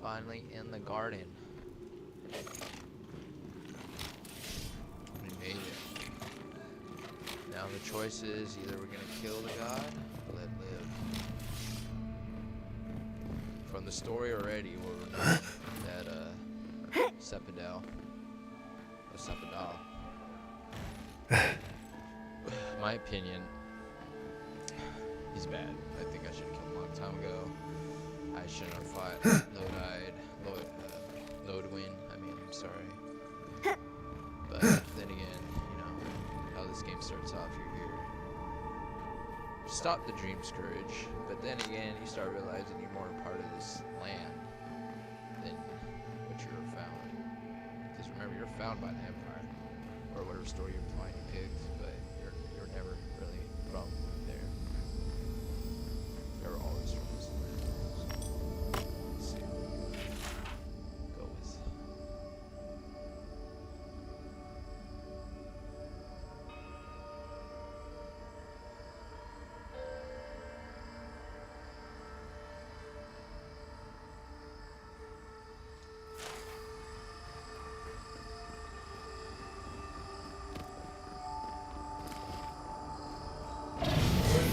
finally in the garden. We made it. Now the choice is either we're gonna kill the god or let live. From the story already, we're knowing that Sepidal, or Sepidal, my opinion, he's bad. I think I should have killed him a long time ago. I shouldn't have fought Lodwin. I mean, I'm sorry. But then again, you know, how this game starts off, you're here. Stop the dream scourge, but then again, you start realizing you're more a part of this land than what you were found. Because remember, you're found by the Empire, or whatever story line you picked, but you're never really from there. You're always from this land. So, let's see what we go with.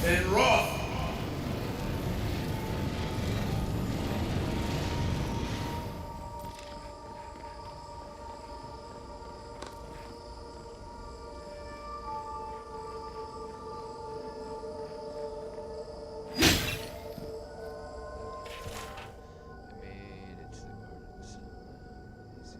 And raw. I made it to the gardens. Let's see.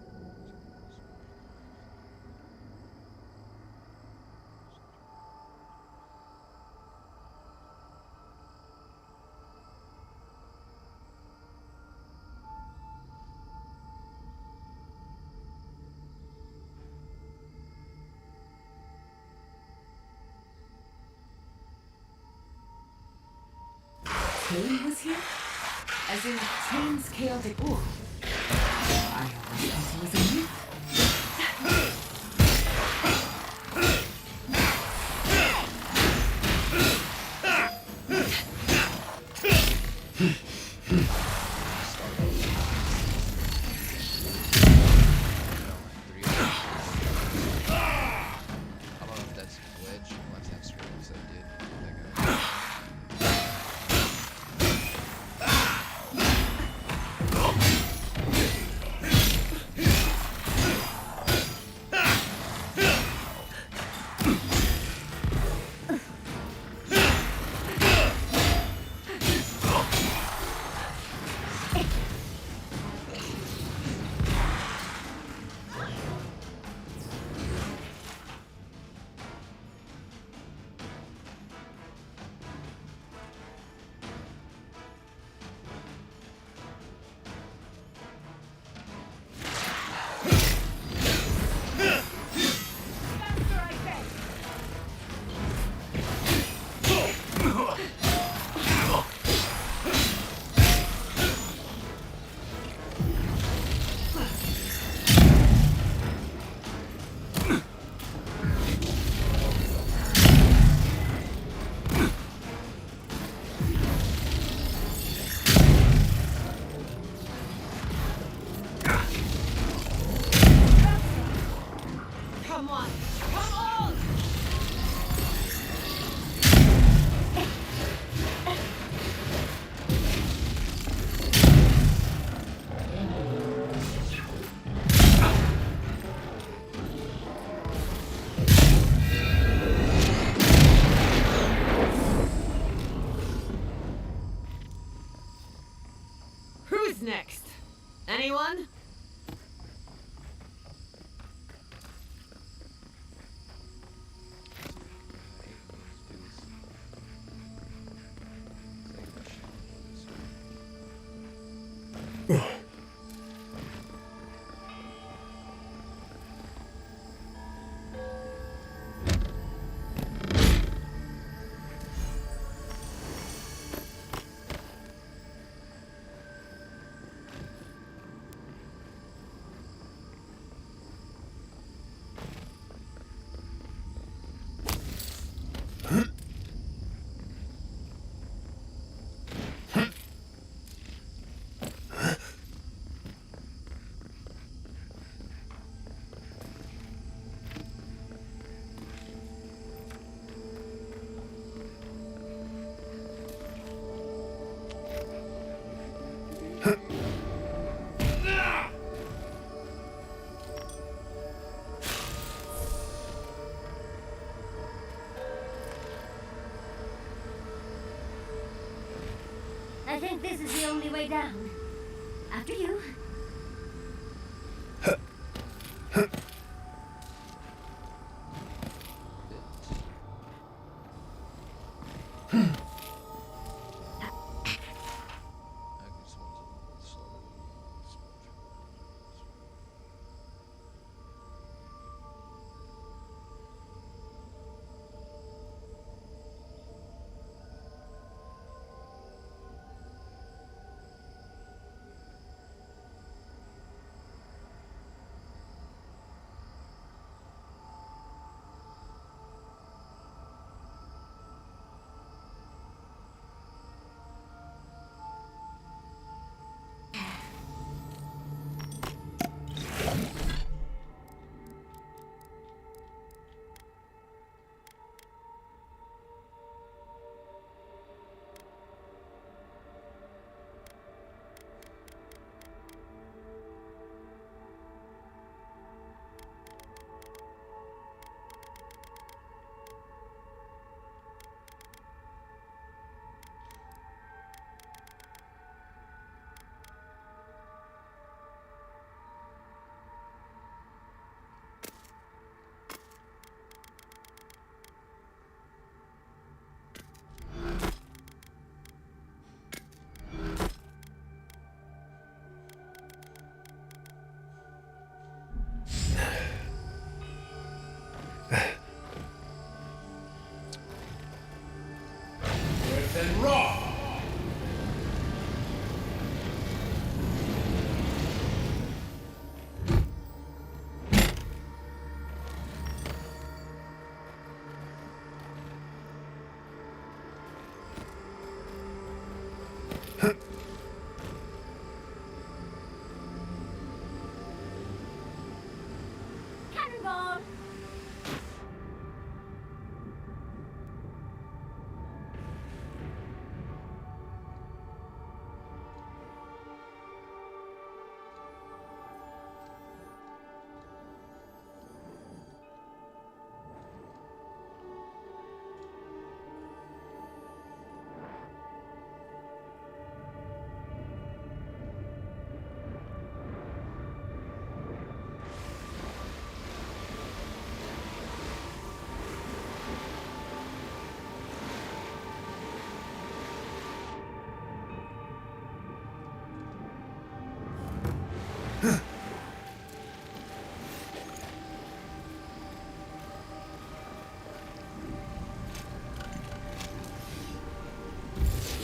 Cain was here? As in Cain's chaotic war? I always thought he was a myth. I don't know if that's a glitch. Let's have screens that did that guy. Come on! Come on! Who's next? Anyone? I think this is the only way down. After you. Earth and rock. Cannonball!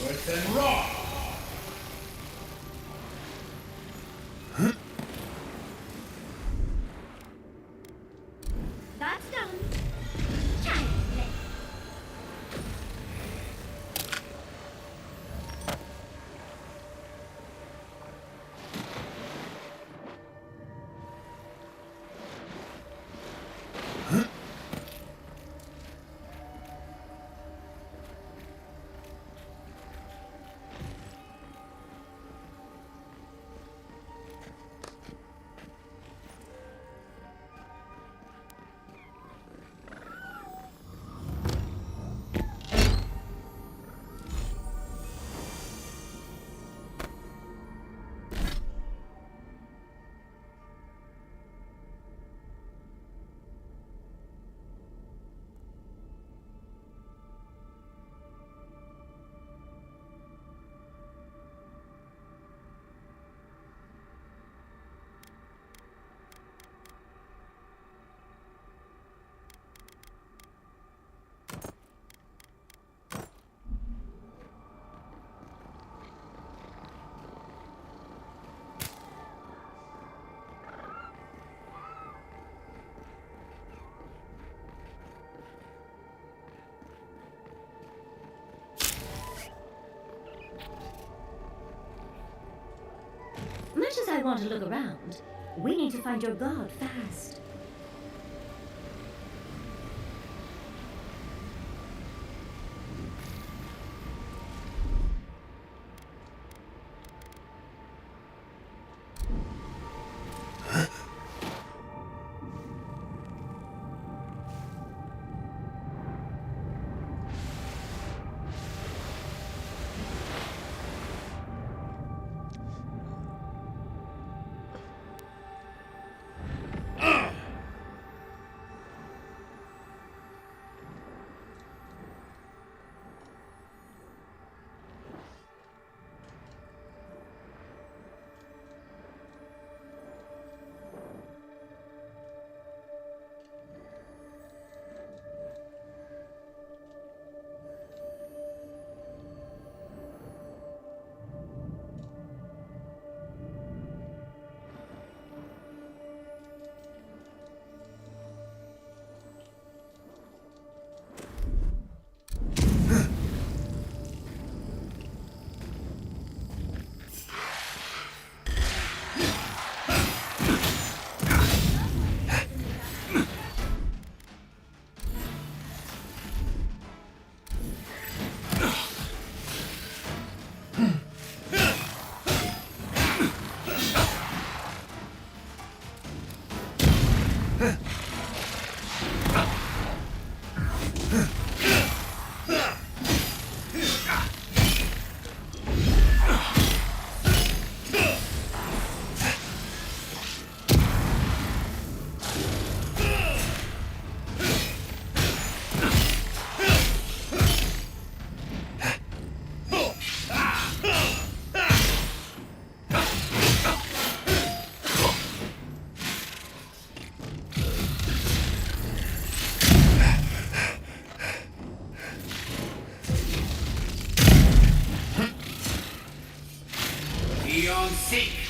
Earth and rock. That's done. Giant play. Much as I want to look around, we need to find your god fast. beyond seek.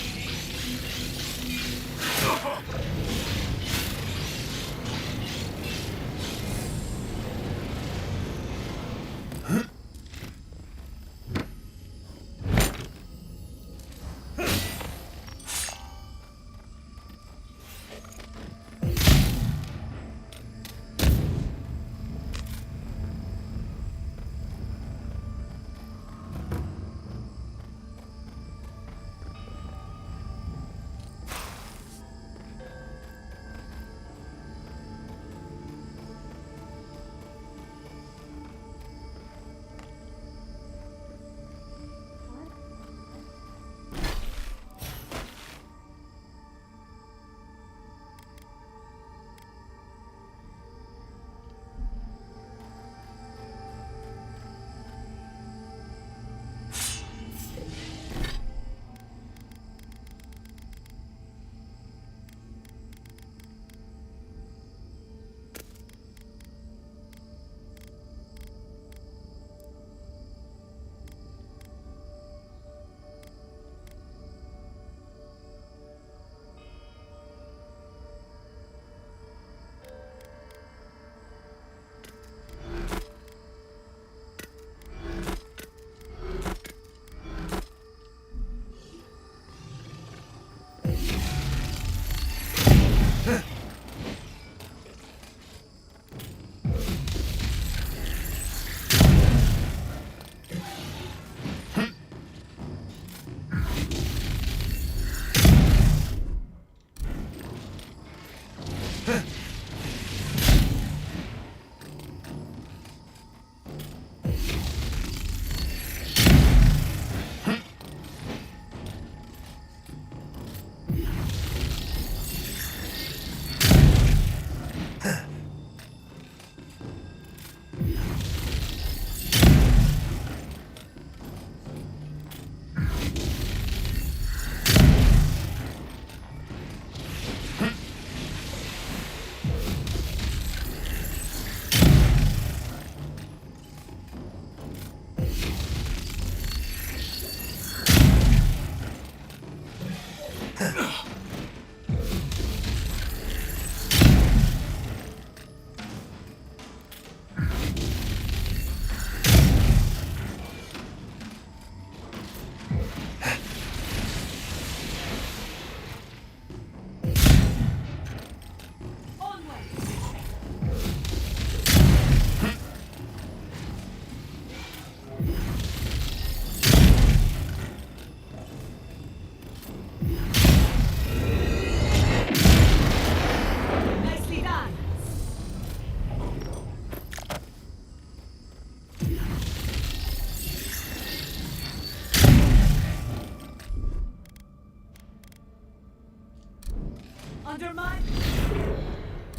Under my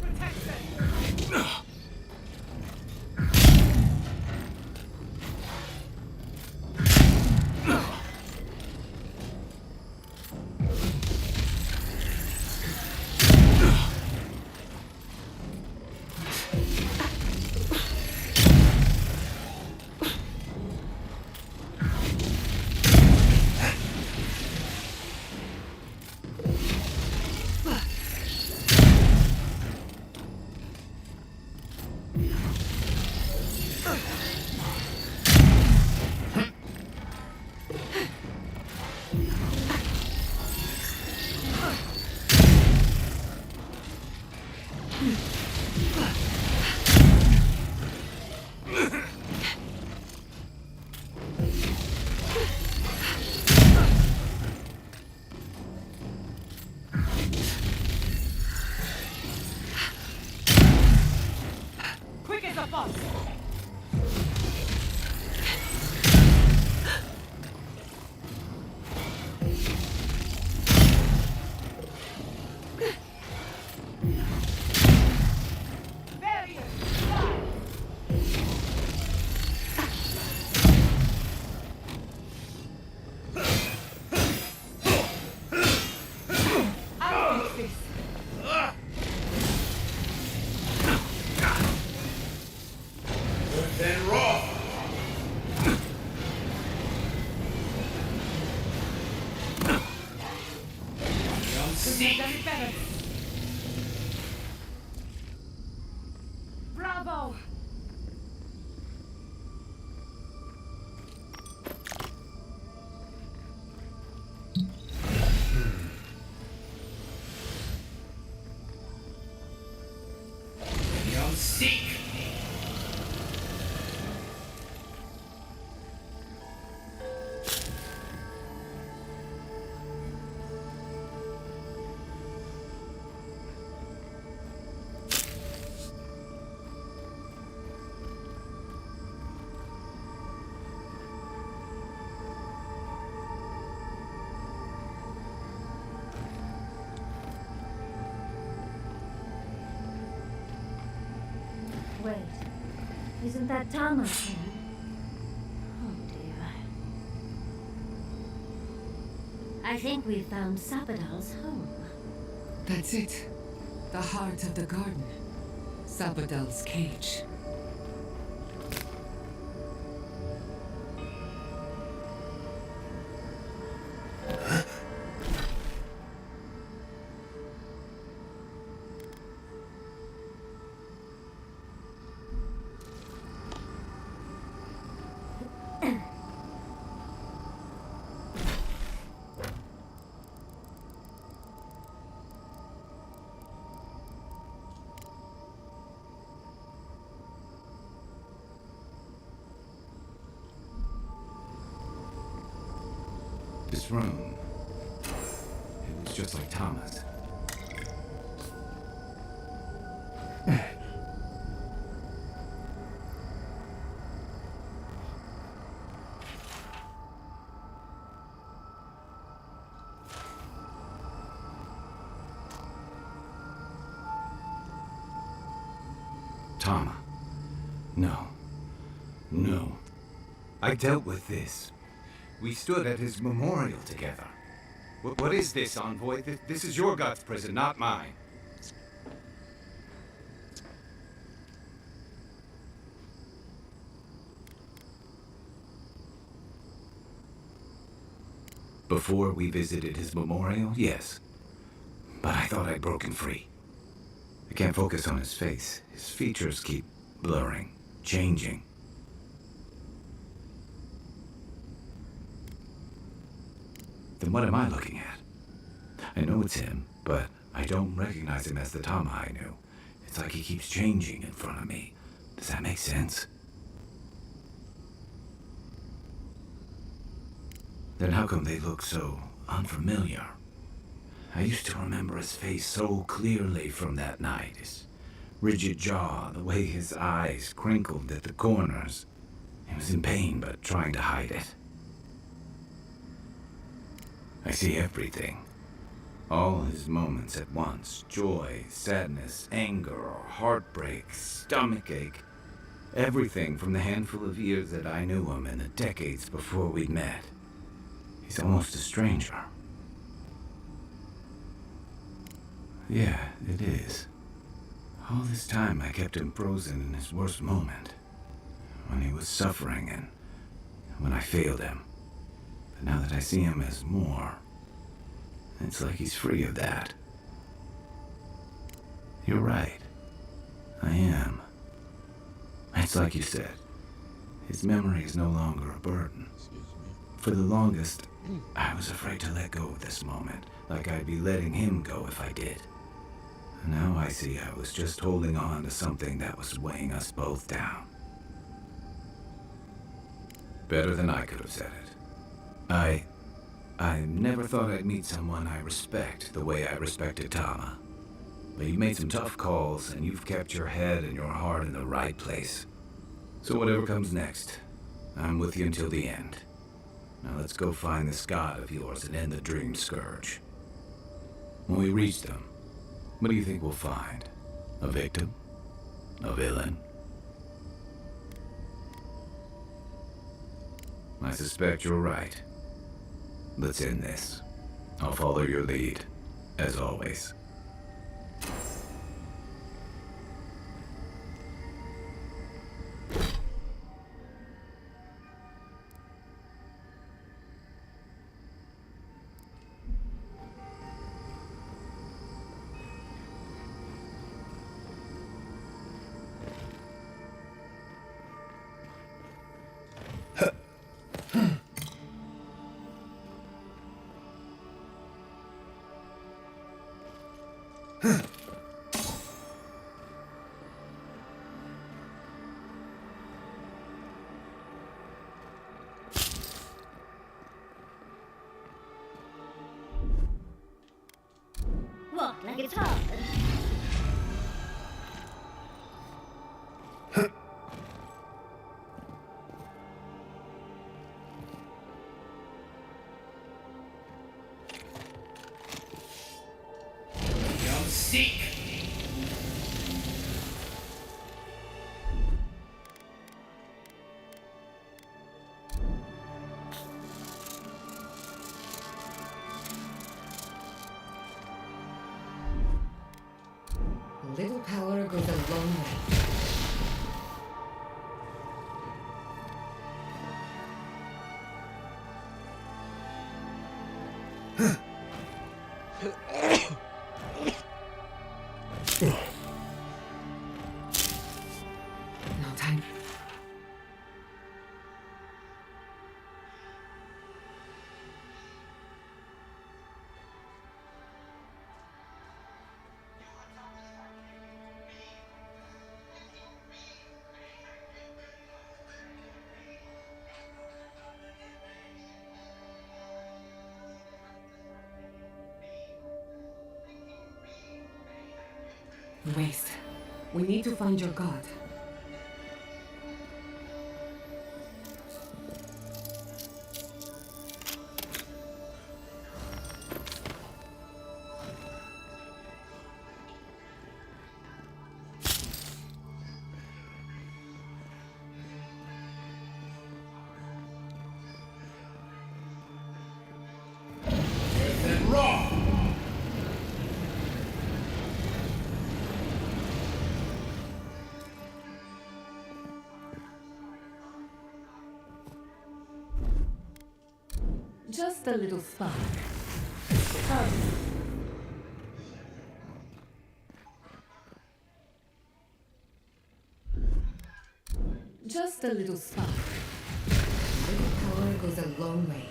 protection. seek. Done it better. Bravo! You'll seek. Wait, isn't that Thomas here? Oh dear. I think we've found Sapadal's home. That's it. The heart of the garden. Sabadell's cage. This room, it was just like Thomas. Tama. No. No. I dealt with this. We stood at his memorial together. What is this, Envoy? This is your God's prison, not mine. Before we visited his memorial, yes. But I thought I'd broken free. I can't focus on his face. His features keep blurring, changing. Then what am I looking at? I know it's him, but I don't recognize him as the Tama I knew. It's like he keeps changing in front of me. Does that make sense? Then how come they look so unfamiliar? I used to remember his face so clearly from that night. His rigid jaw, the way his eyes crinkled at the corners. He was in pain, but trying to hide it. I see everything. All his moments at once. Joy, sadness, anger, or heartbreak, stomachache. Everything from the handful of years that I knew him and the decades before we'd met. He's almost a stranger. Yeah, it is. All this time I kept him frozen in his worst moment. When he was suffering and when I failed him. But now that I see him as more, it's like he's free of that. You're right. I am. It's like you said. His memory is no longer a burden. For the longest, I was afraid to let go of this moment, like I'd be letting him go if I did. And now I see I was just holding on to something that was weighing us both down. Better than I could have said it. I never thought I'd meet someone I respect the way I respected Tama. But you made some tough calls, and you've kept your head and your heart in the right place. So whatever comes next, I'm with you until the end. Now let's go find this god of yours and end the dream scourge. When we reach them, what do you think we'll find? A victim? A villain? I suspect you're right. Let's end this. I'll follow your lead, as always. What, like it's hard? Beyond seek. A little power goes a long way. No time. Waste. We need to find your god. Earth and raw. Just a little spark. Just a little spark. Little power goes a long way.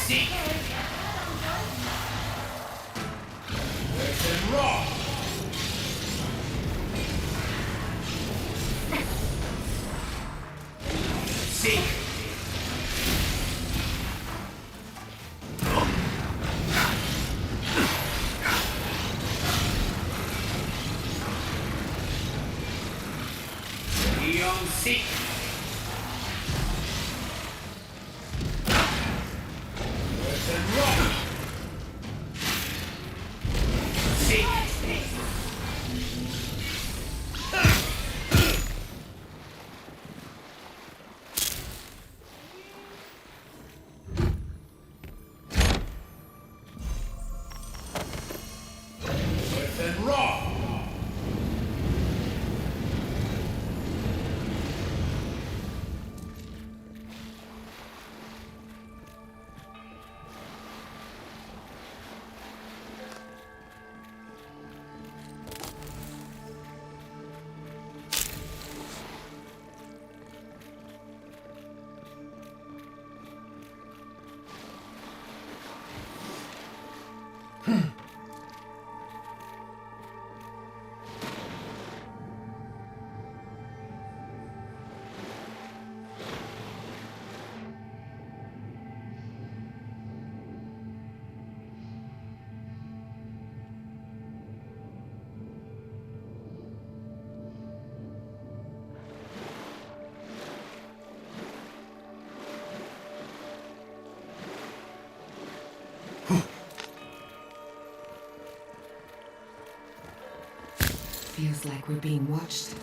Seek. Earth and raw. Seek. Beyond seek. Earth and raw. Seek. Earth and raw. Feels like we're being watched.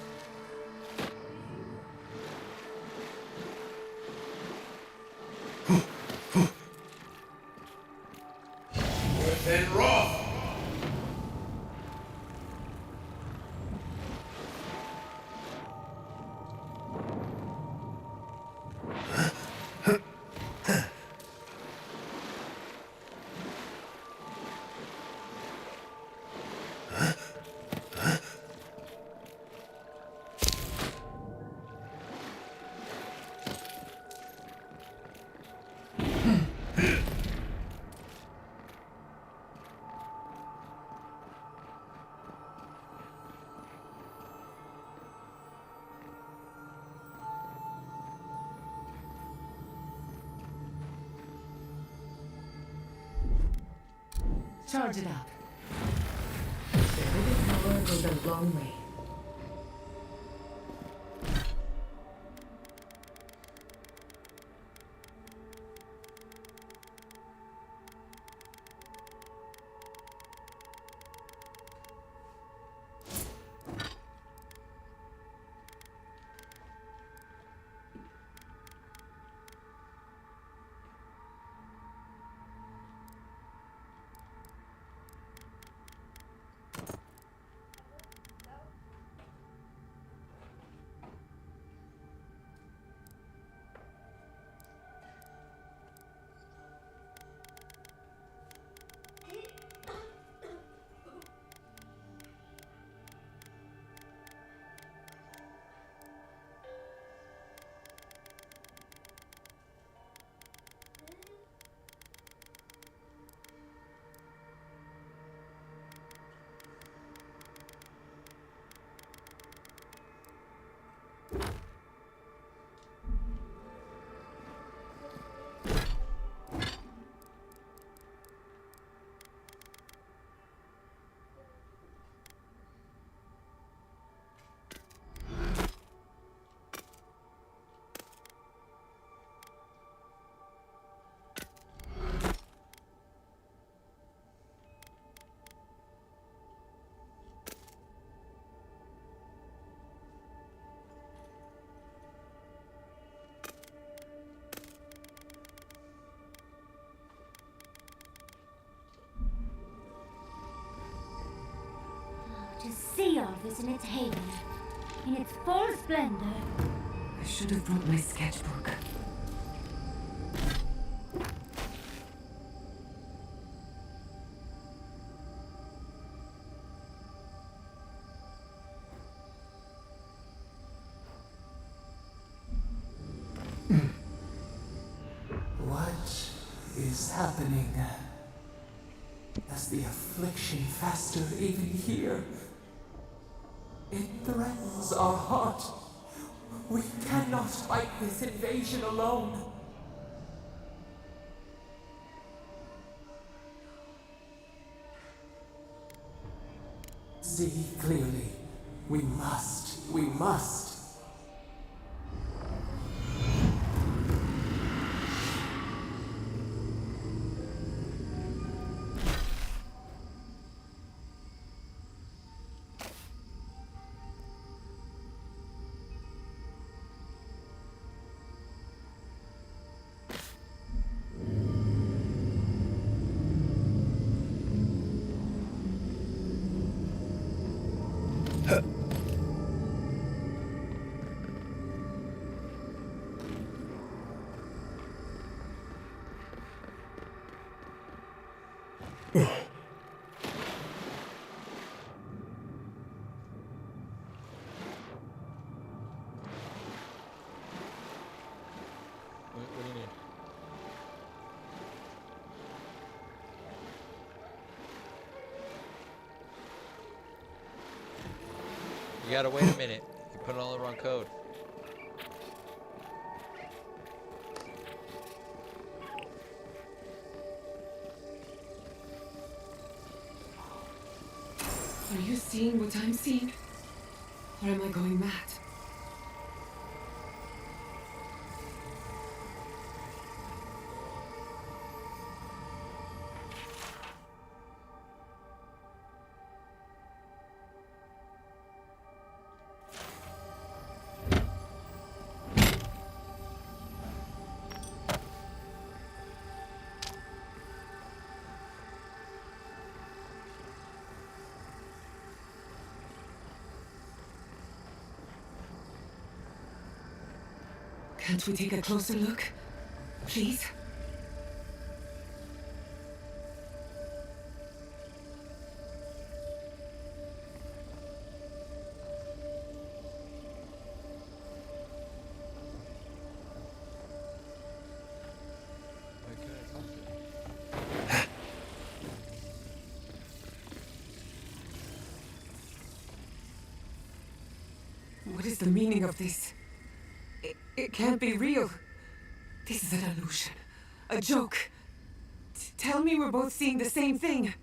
Earth and Wrath! Charge it up. The living power goes a long way. To see all this in its heyday, in its full splendor. I should have brought my sketchbook. What is happening? Does the affliction fester even here? It threatens our heart. We cannot fight this invasion alone. See clearly. We must. We must. What do you need? You gotta wait a minute. You put on the wrong code. Are you seeing what I'm seeing? Or am I going mad? Can't we take a closer look? Please? Why can't I talk to him? What is the meaning of this? It can't be real. This is an illusion. A joke. Tell me we're both seeing the same thing.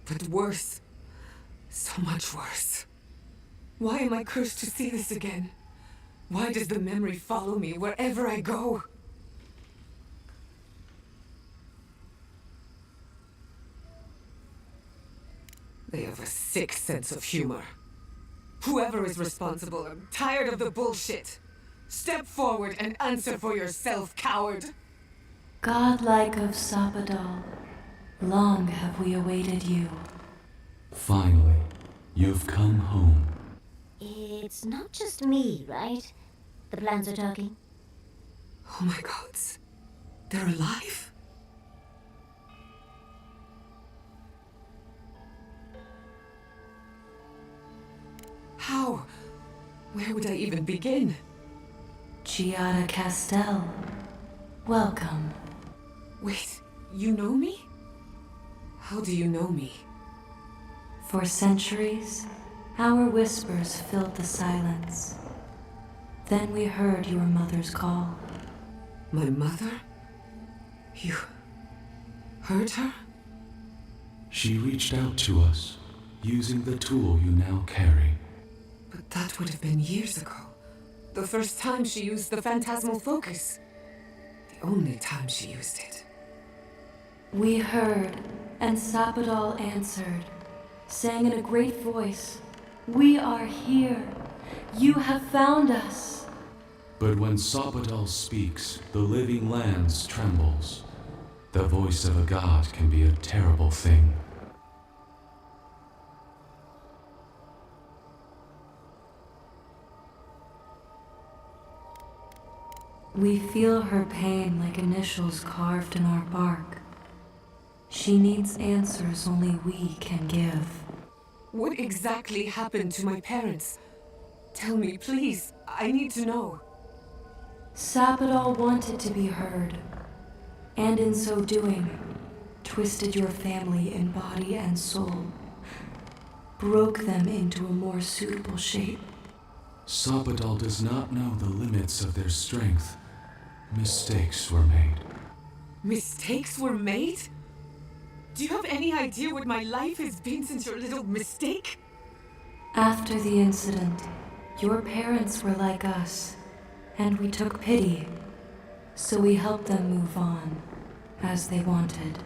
But worse. So much worse. Why am I cursed to see this again? Why does the memory follow me wherever I go? They have a sick sense of humor. Whoever is responsible, I'm tired of the bullshit. Step forward and answer for yourself, coward. Godlike of Sapadal, long have we awaited you. Finally, you've come home. It's not just me, right? The plants are talking. Oh my gods. They're alive? How? Where would I even begin? Giada Castel, welcome. Wait, you know me? How do you know me? For centuries, our whispers filled the silence. Then we heard your mother's call. My mother? You heard her? She reached out to us, using the tool you now carry. But that would have been years ago. The first time she used the phantasmal focus. The only time she used it. We heard, and Sapadal answered, saying in a great voice, "We are here. You have found us." But when Sapadal speaks, the living lands trembles. The voice of a god can be a terrible thing. We feel her pain like initials carved in our bark. She needs answers only we can give. What exactly happened to my parents? Tell me, please. I need to know. Sapadal wanted to be heard, and in so doing, twisted your family in body and soul, broke them into a more suitable shape. Sapadal does not know the limits of their strength. Mistakes were made. Mistakes were made? Do you have any idea what my life has been since your little mistake? After the incident, your parents were like us, and we took pity, so we helped them move on, as they wanted.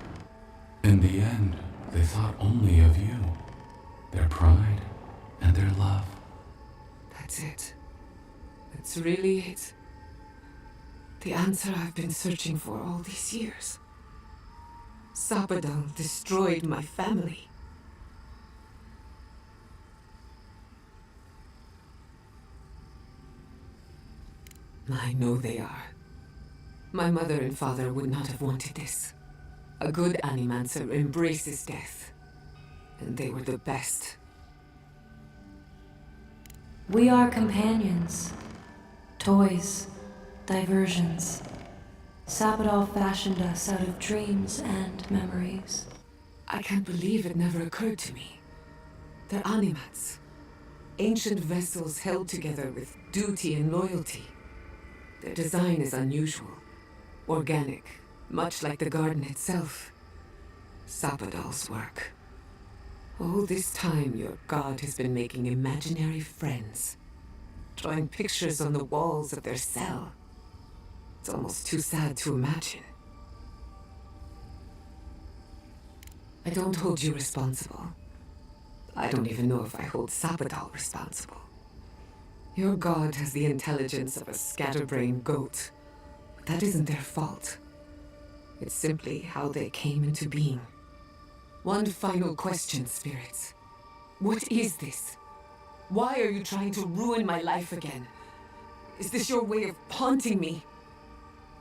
In the end, they thought only of you, their pride and their love. That's it. That's really it. The answer I've been searching for all these years. Sapadal destroyed my family. I know they are. My mother and father would not have wanted this. A good animancer embraces death. And they were the best. We are companions, toys, diversions. Sapadal fashioned us out of dreams and memories. I can't believe it never occurred to me. They're animats. Ancient vessels held together with duty and loyalty. Their design is unusual. Organic, much like the garden itself. Sapadal's work. All this time, your god has been making imaginary friends. Drawing pictures on the walls of their cell. It's almost too sad to imagine. I don't hold you responsible. I don't even know if I hold Sapadal responsible. Your god has the intelligence of a scatterbrained goat, but that isn't their fault. It's simply how they came into being. One final question, spirits. What is this? Why are you trying to ruin my life again? Is this your way of haunting me?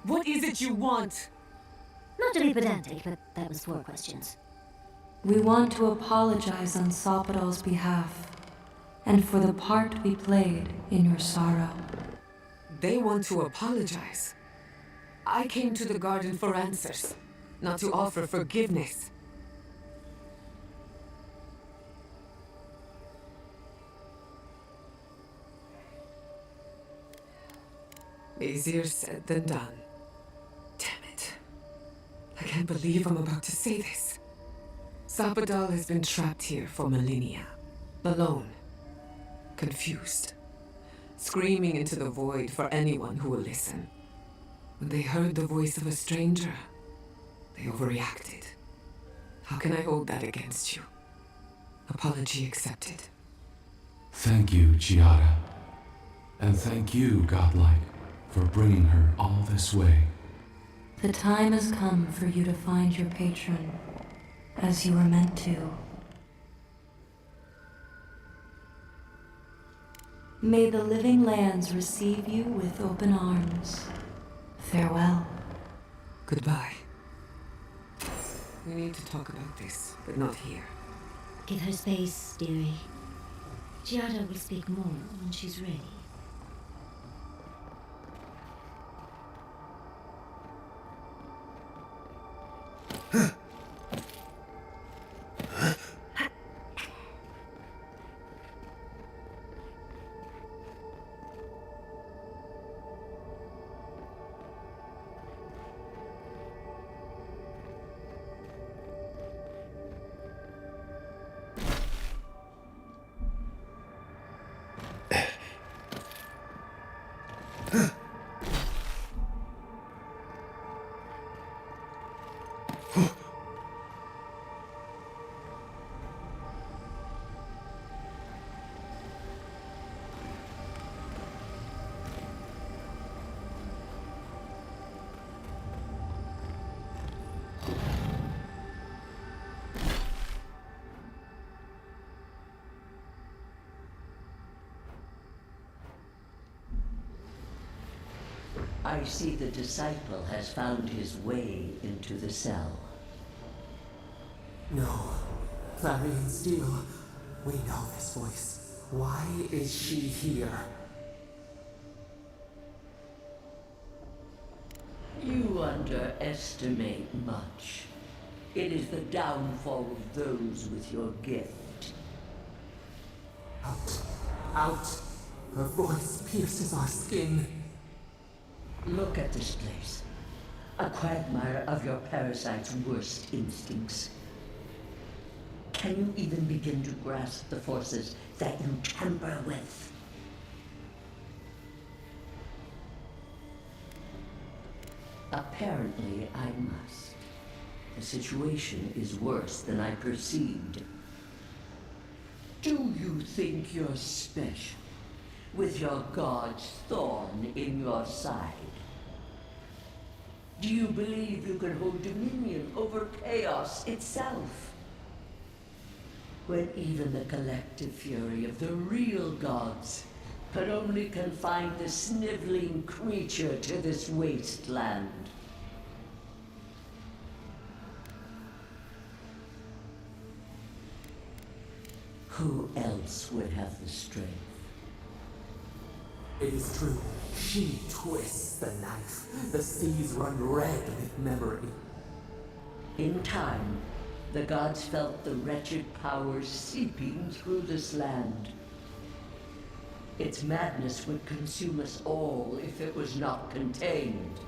What is it you want? Not to be pedantic, but that was 4 questions. We want to apologize on Sopadal's behalf, and for the part we played in your sorrow. They want to apologize. I came to the garden for answers, not to offer forgiveness. Easier said than done. Damn it. I can't believe I'm about to say this. Sapadal has been trapped here for millennia. Alone. Confused. Screaming into the void for anyone who will listen. When they heard the voice of a stranger, they overreacted. How can I hold that against you? Apology accepted. Thank you, Giada. And thank you, Godlike, for bringing her all this way. The time has come for you to find your patron, as you were meant to. May the living lands receive you with open arms. Farewell. Goodbye. We need to talk about this, but not here. Give her space, dearie. Giada will speak more when she's ready. I see the disciple has found his way into the cell. No. Clarion Steel. We know this voice. Why is she here? You underestimate much. It is the downfall of those with your gift. Out. Out. Her voice pierces our skin. Look at this place. A quagmire of your parasite's worst instincts. Can you even begin to grasp the forces that you tamper with? Apparently, I must. The situation is worse than I perceived. Do you think you're special, with your god's thorn in your side? Do you believe you can hold dominion over chaos itself? When even the collective fury of the real gods could only confine the sniveling creature to this wasteland. Who else would have the strength? It is true. She twists the knife. The seas run red with memory. In time, the gods felt the wretched powers seeping through this land. Its madness would consume us all if it was not contained.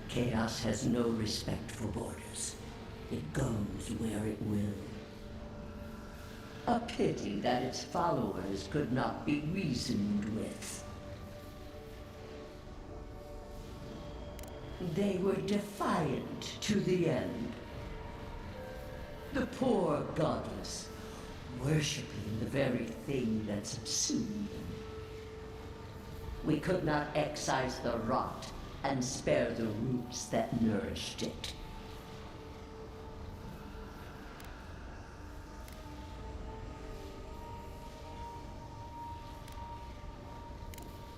Chaos has no respect for borders. It goes where it will. A pity that its followers could not be reasoned with. They were defiant to the end. The poor godless, worshipping the very thing that subsumed them. We could not excise the rot and spare the roots that nourished it.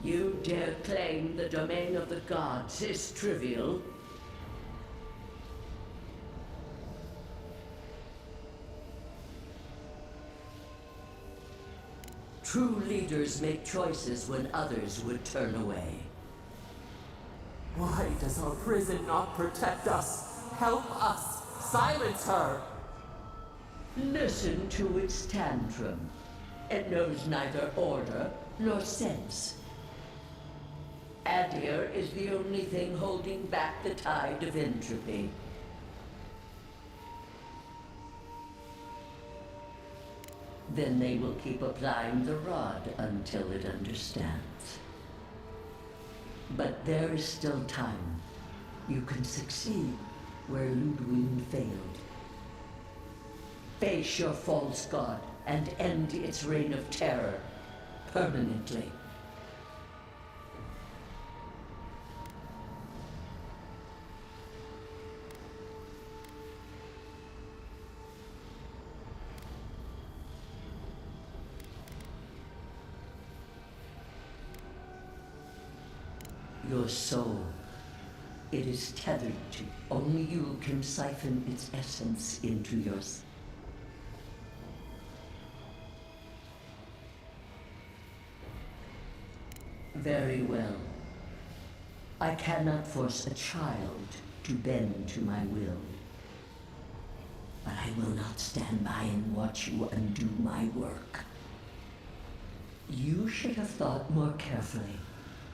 You dare claim the domain of the gods is trivial? True leaders make choices when others would turn away. Why does our prison not protect us? Help us! Silence her! Listen to its tantrum. It knows neither order nor sense. Adir is the only thing holding back the tide of entropy. Then they will keep applying the rod until it understands. But there is still time. You can succeed where Ludwig failed. Face your false god and end its reign of terror permanently. Your soul, it is tethered to. Only you can siphon its essence into yours. Very well. I cannot force a child to bend to my will. But I will not stand by and watch you undo my work. You should have thought more carefully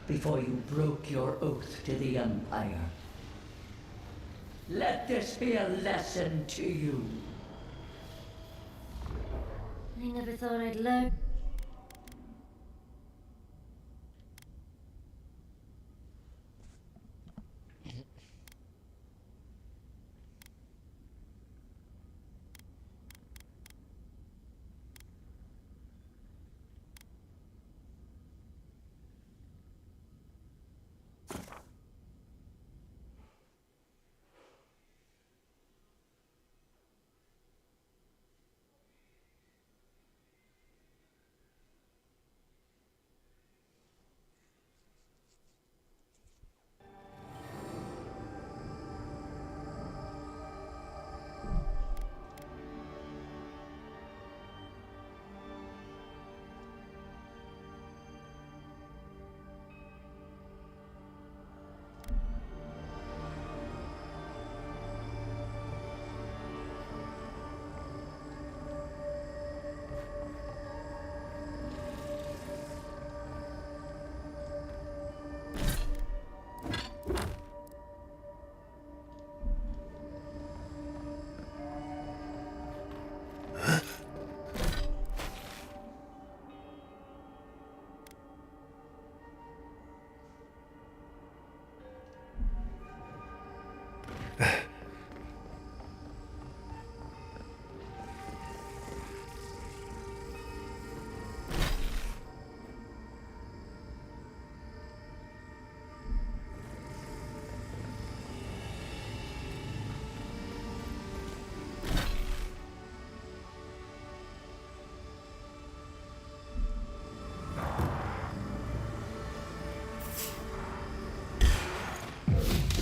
before you broke your oath to the Empire. Let this be a lesson to you. I never thought I'd learn.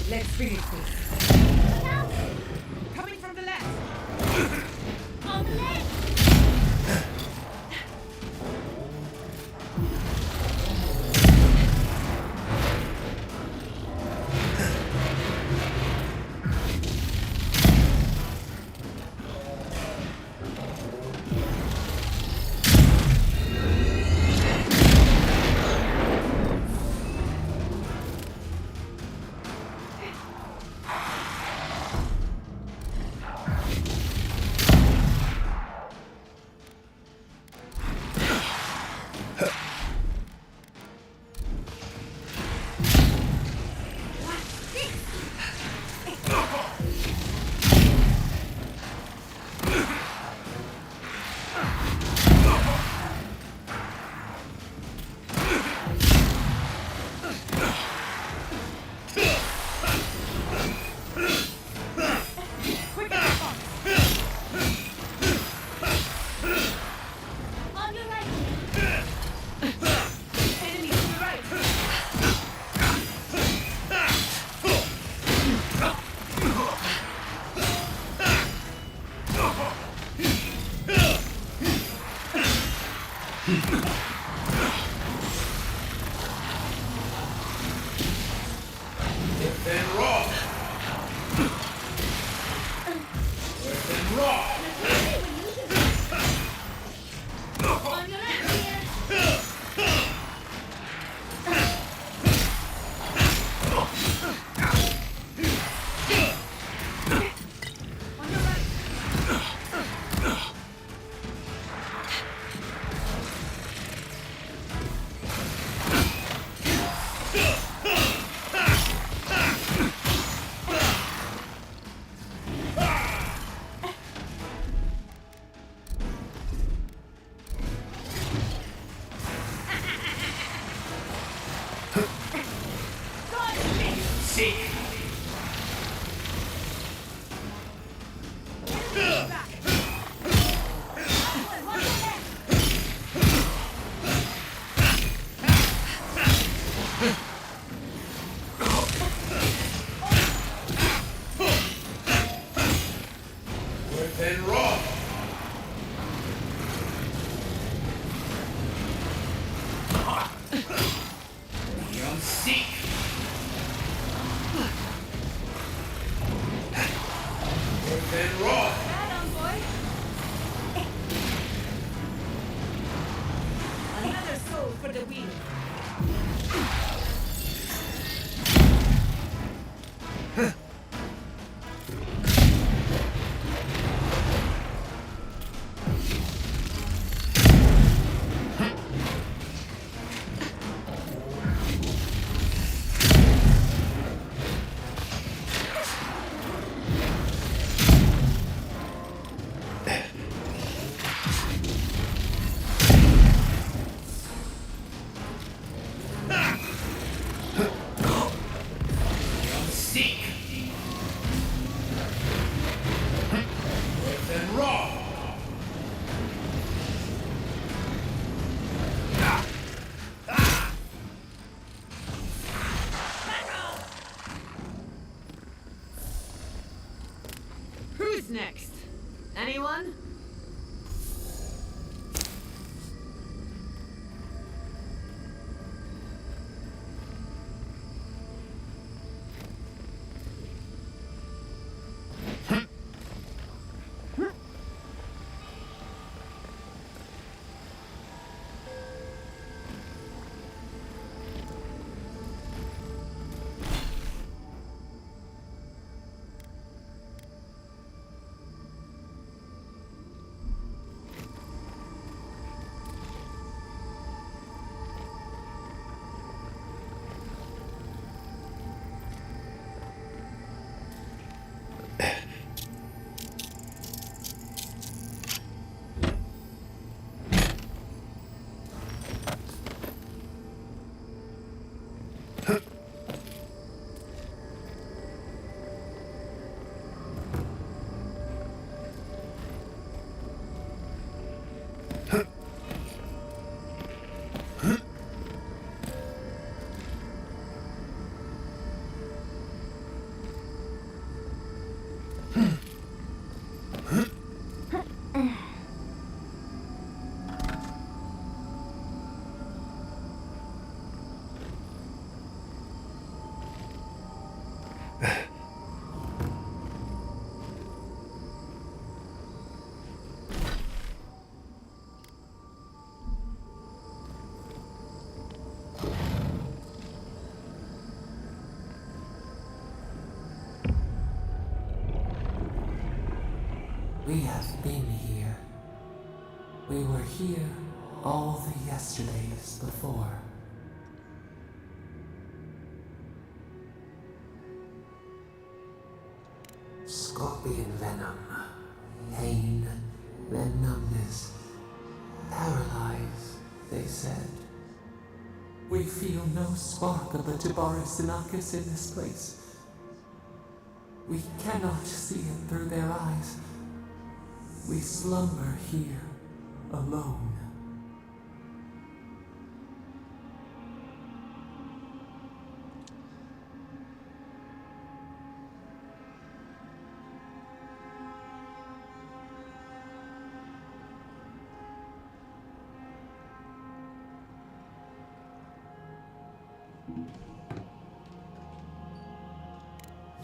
Let's finish this. Coming from the left. On the left! Earth and rock! Earth and rock! Seek! Earth and rock! Beyond seek! Earth and rock! Another soul for the wheel. Beyond seek! Earth and rock! Who's next? Anyone? We have been here. We were here all the yesterdays before. Scorpion venom, pain, then numbness, paralyzed, they said. We feel no spark of the Jabaris Inachus in this place. We cannot see it through their eyes. We slumber here, alone.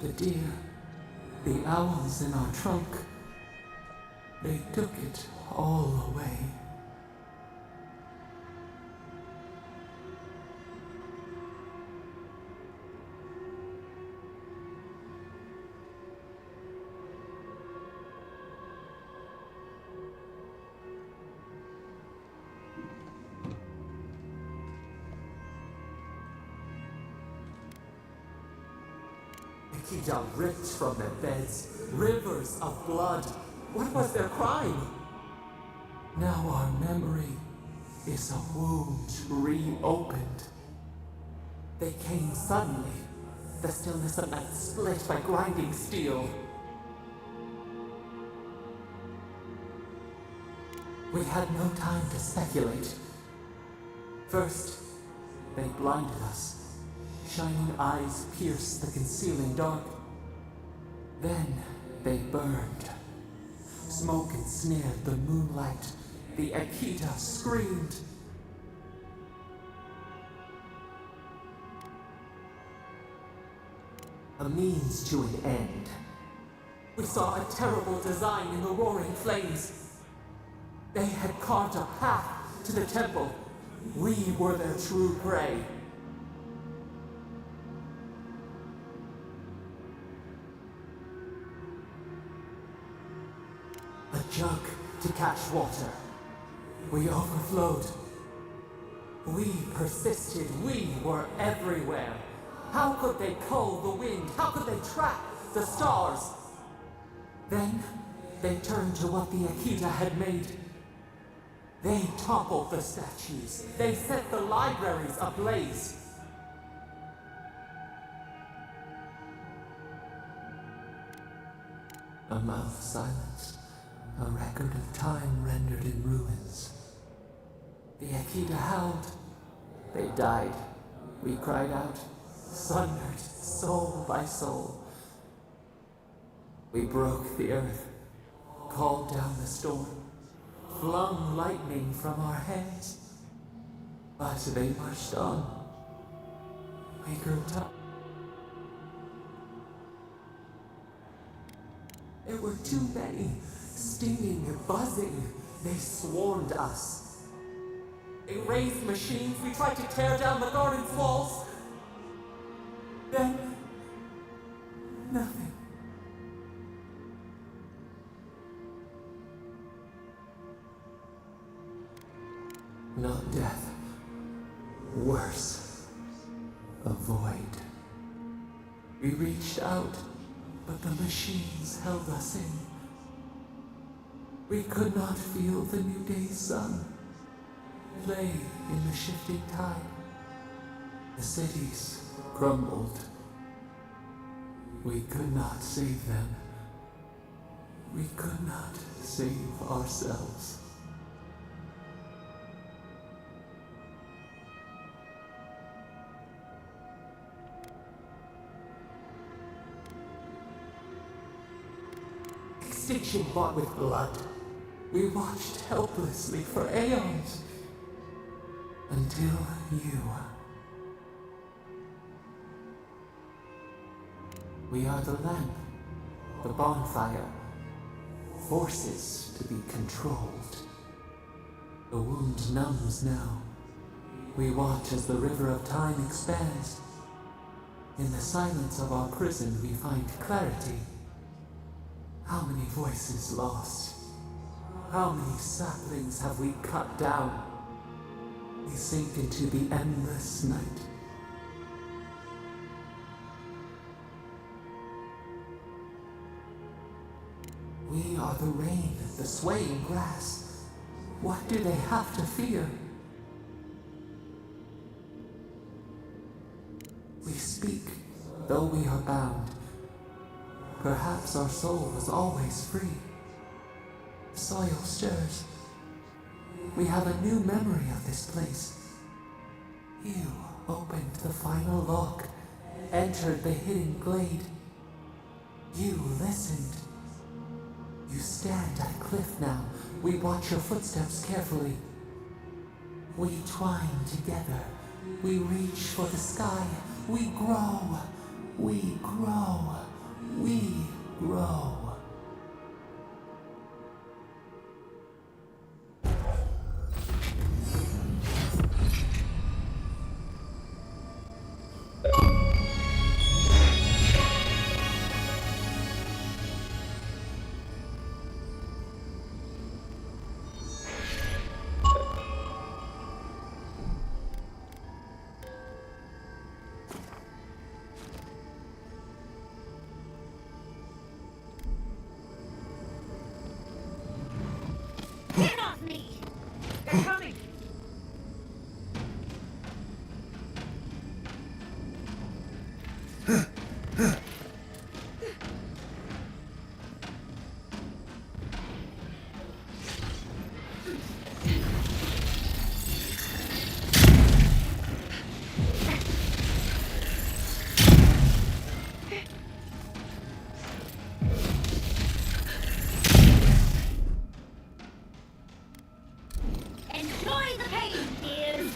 The deer, the owls in our trunk, they took it all away. Akita ripped from their beds rivers of blood. What was their crime? Now our memory is a wound reopened. They came suddenly, the stillness of night split by grinding steel. We had no time to speculate. First, they blinded us. Shining eyes pierced the concealing dark. Then they burned. Smoke ensnared the moonlight. The Akita screamed. A means to an end. We saw a terrible design in the roaring flames. They had carved a path to the temple. We were their true prey. A jug to catch water. We overflowed. We persisted. We were everywhere. How could they cull the wind? How could they track the stars? Then they turned to what the Akita had made. They toppled the statues. They set the libraries ablaze. A mouth silenced. A record of time rendered in ruins. The Akita howled. They died. We cried out, sundered soul by soul. We broke the earth, called down the storm, flung lightning from our hands. But they marched on. We grew tired. There were too many, stinging and buzzing. They swarmed us. They raised machines. We tried to tear down the garden's walls. Then, nothing. Not death. Worse. A void. We reached out, but the machines held us in. We could not feel the new day's sun play in the shifting tide. The cities crumbled. We could not save them. We could not save ourselves. Extinction bought with blood. We watched helplessly for aeons. Until you. We are the lamp, the bonfire, forces to be controlled. The wound numbs now. We watch as the river of time expands. In the silence of our prison we find clarity. How many voices lost? How many saplings have we cut down? We sink into the endless night. We are the rain, the swaying grass. What do they have to fear? We speak, though we are bound. Perhaps our soul was always free. The soil stirs. We have a new memory of this place. You opened the final lock, entered the hidden glade. You listened. You stand at a cliff now. We watch your footsteps carefully. We twine together. We reach for the sky. We grow. We grow. we grow. Get off me! They're coming! Enjoy the pain, dears!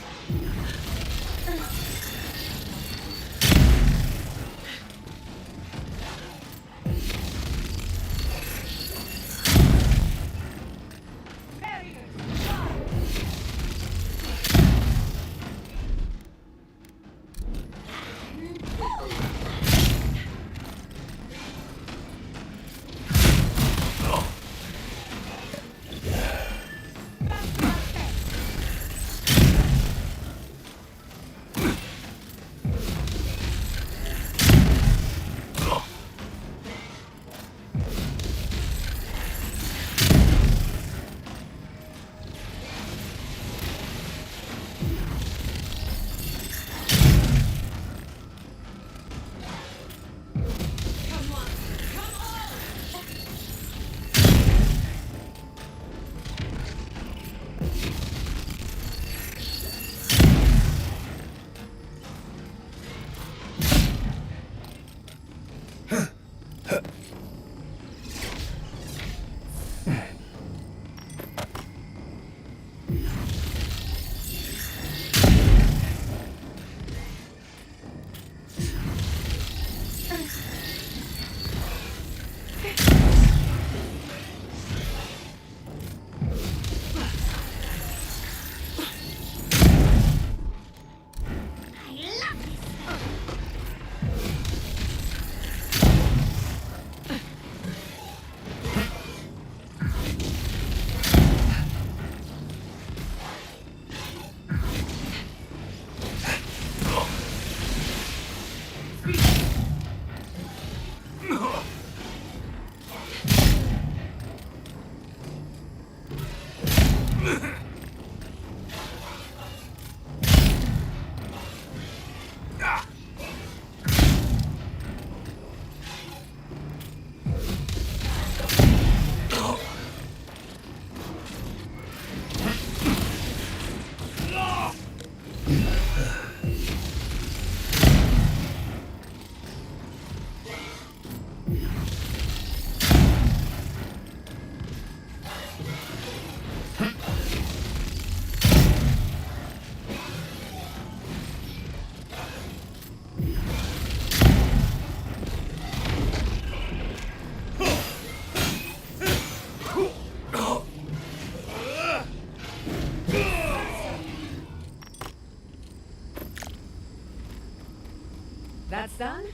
That's done?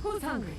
Who's hungry?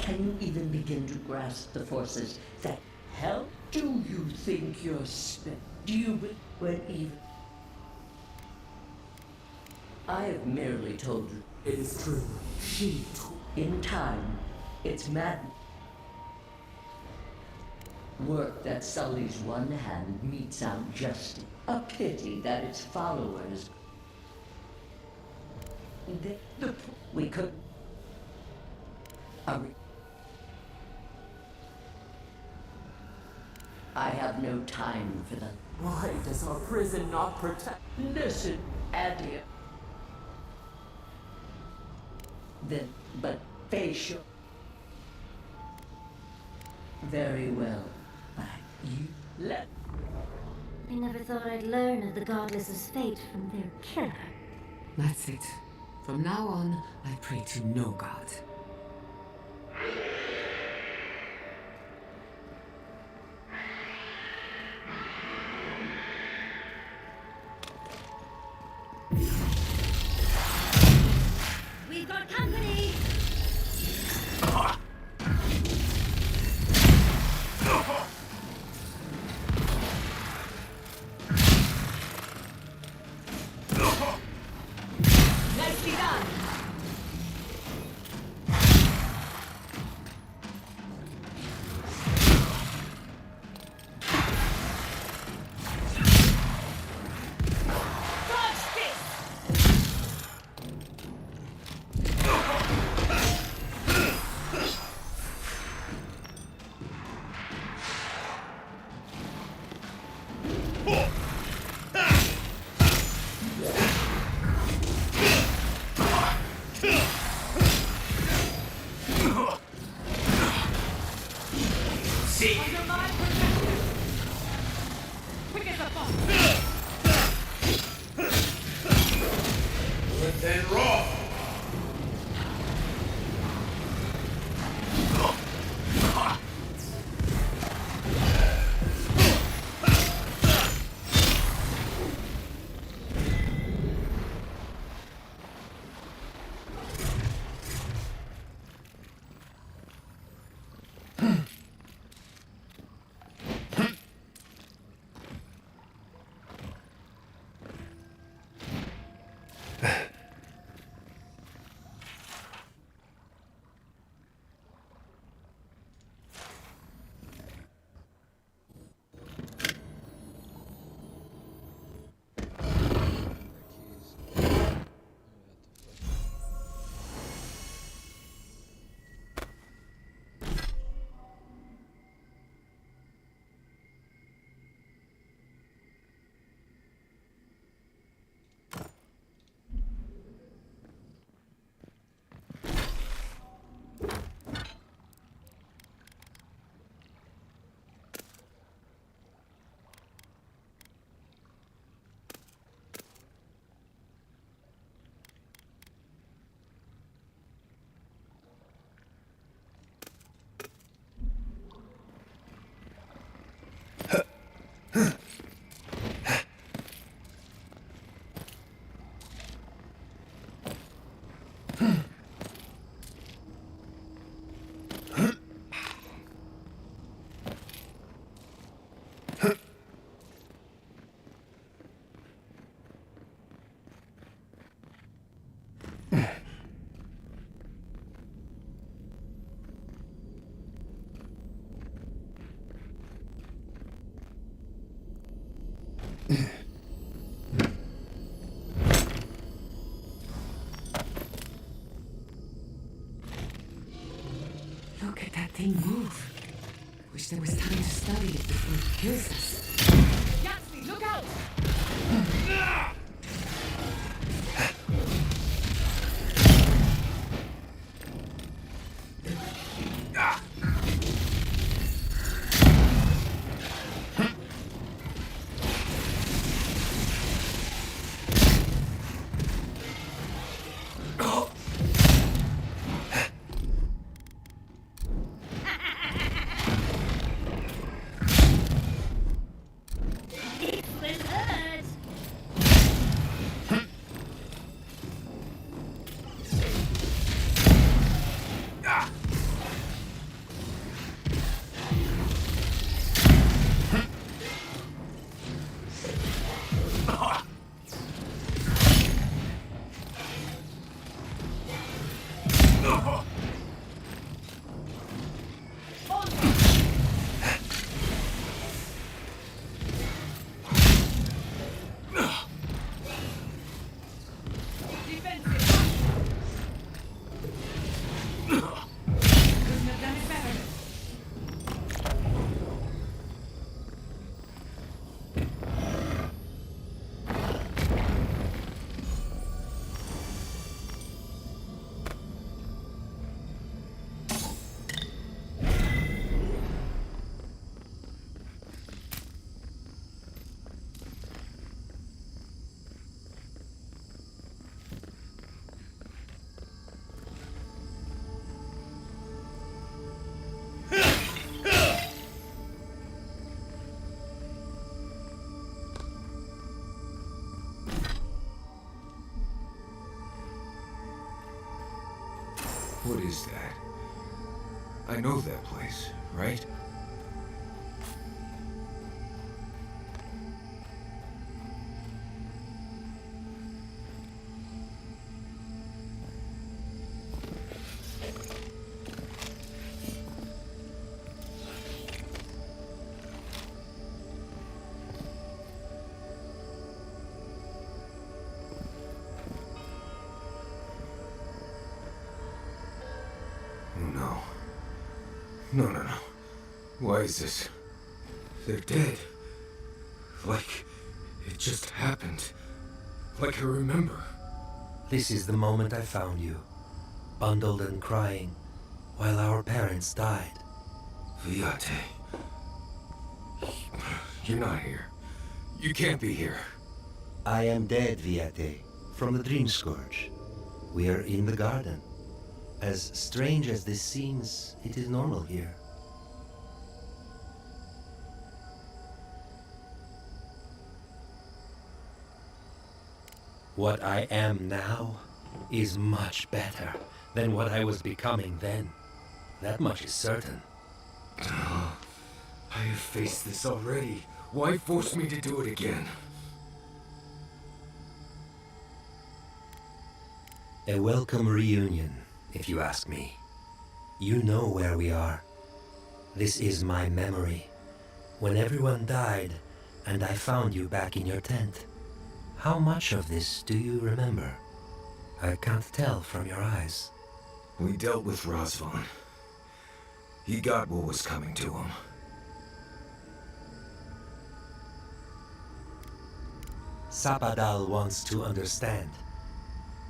Can you even begin to grasp the forces that help? Do you think you're do you when even? I have merely told you. It is true. She In time, it's madness. Work that sullies one hand meets out justice. A pity that its followers. We could. I have no time for them. Why does our prison not protect? Listen, Adia. Then, but face your. Very well. You let. I never thought I'd learn of the godless's fate from their killer. That's it. From now on, I pray to no god. We've got company! Nicely done! Then raw. Look at that thing move. Wish there was time to study it before it kills us. Yatsby, look out! It will hurt! What is that? I know that place, right? No. Why is this? They're dead. Like it just happened. Like I remember. This is the moment I found you, bundled and crying, while our parents died. Viate. You're not here. You can't be here. I am dead, Viate, from the Dream Scourge. We are in the garden. As strange as this seems, it is normal here. What I am now is much better than what I was becoming then. That much is certain. I have faced this already. Why force me to do it again? A welcome reunion, if you ask me. You know where we are. This is my memory. When everyone died, and I found you back in your tent. How much of this do you remember? I can't tell from your eyes. We dealt with Razvan. He got what was coming to him. Sapadal wants to understand.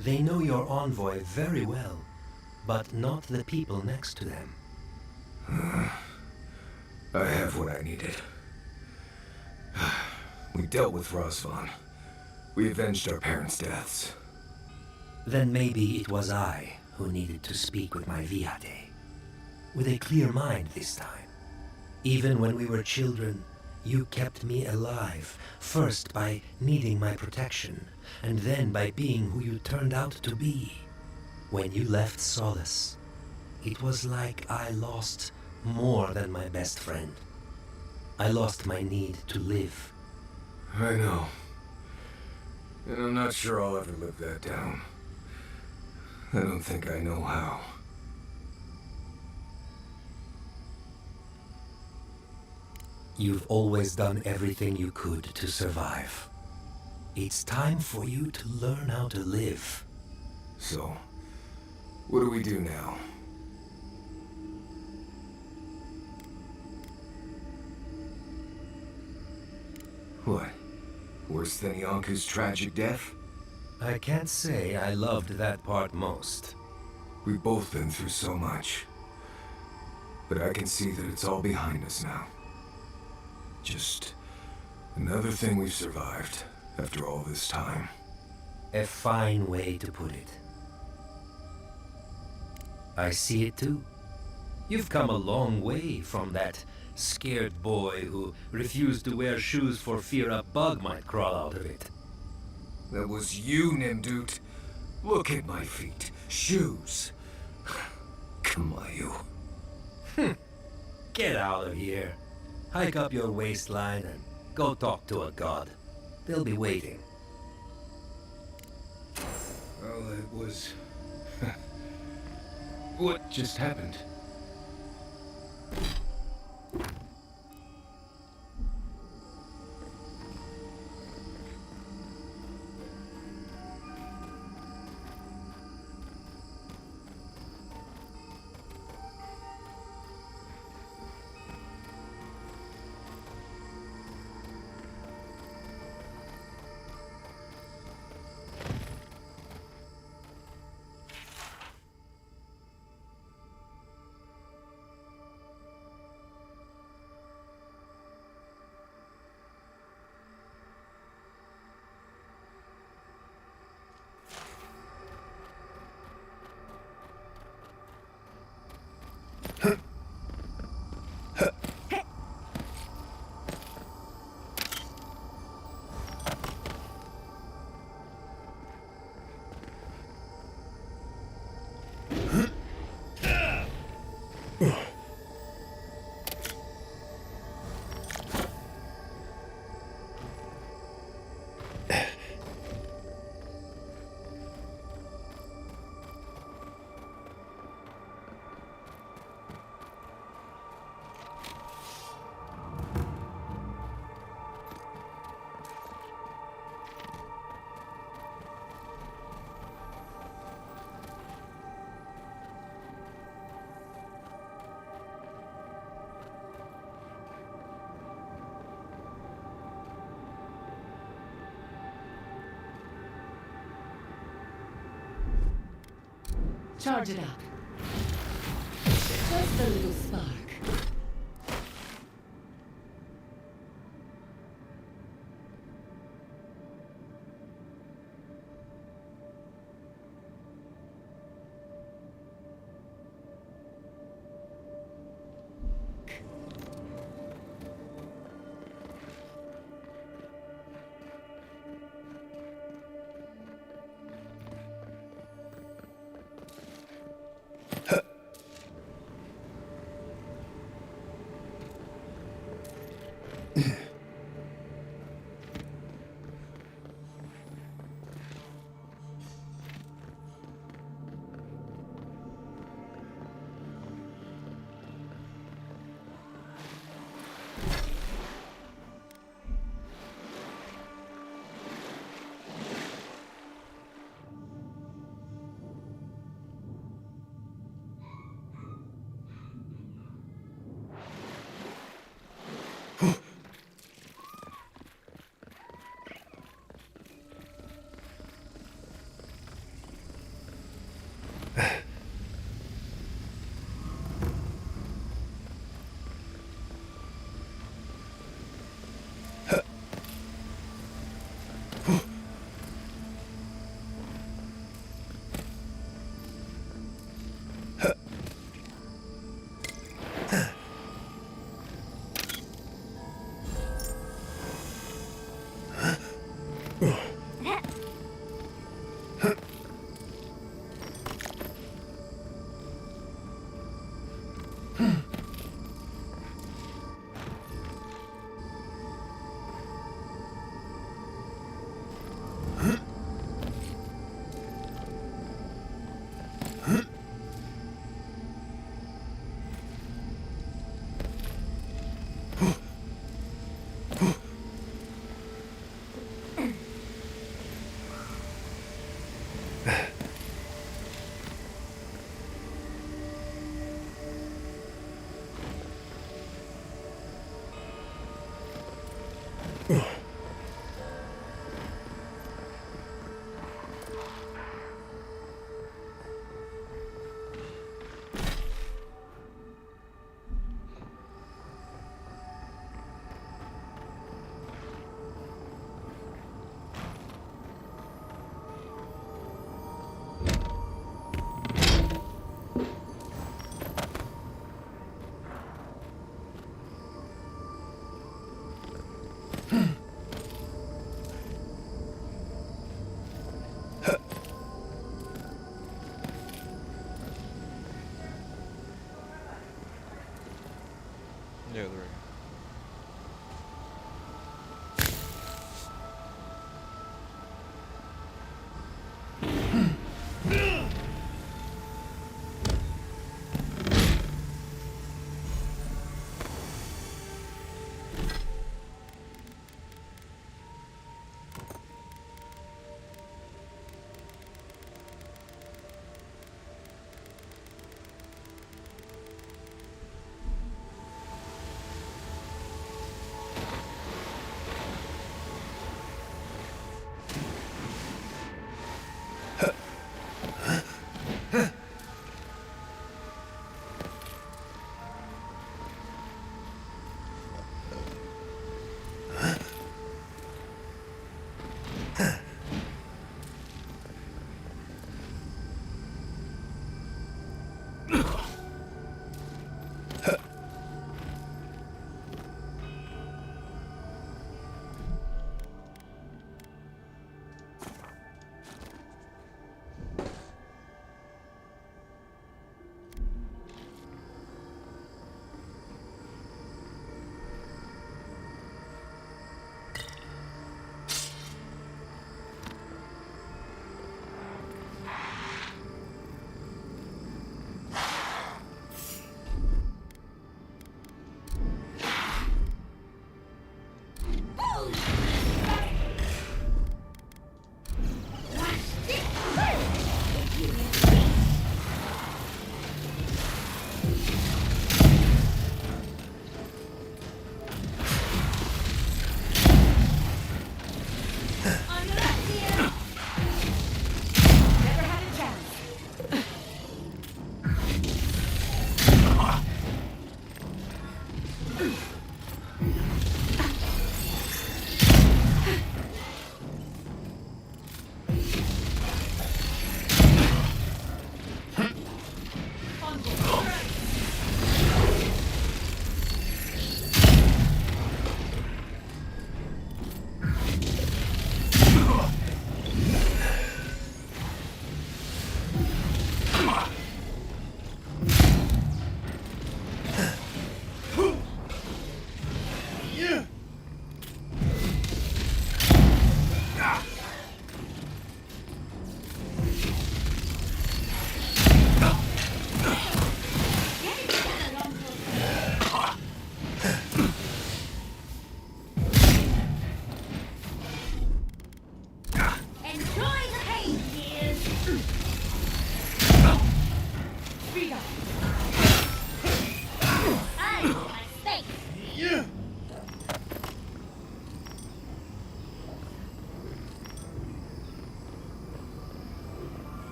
They know your envoy very well, but not the people next to them. I have what I needed. We dealt with Razvan. We avenged our parents' deaths. Then maybe it was I who needed to speak with my Viate. With a clear mind this time. Even when we were children, you kept me alive, first by needing my protection, and then by being who you turned out to be. When you left Solace, it was like I lost more than my best friend. I lost my need to live. I know. And I'm not sure I'll ever live that down. I don't think I know how. You've always done everything you could to survive. It's time for you to learn how to live. So, what do we do now? What? Worse than Yonku's tragic death? I can't say I loved that part most. We've both been through so much. But I can see that it's all behind us now. Just another thing we've survived after all this time. A fine way to put it. I see it too. You've come a long way from that scared boy who refused to wear shoes for fear a bug might crawl out of it. That was you, Nimdut. Look at my feet. Shoes. Kamayu. Get out of here. Hike up your waistline and go talk to a god. They'll be waiting. Well, it was... What just happened? Charge it up. Just a little spark. Yeah, there.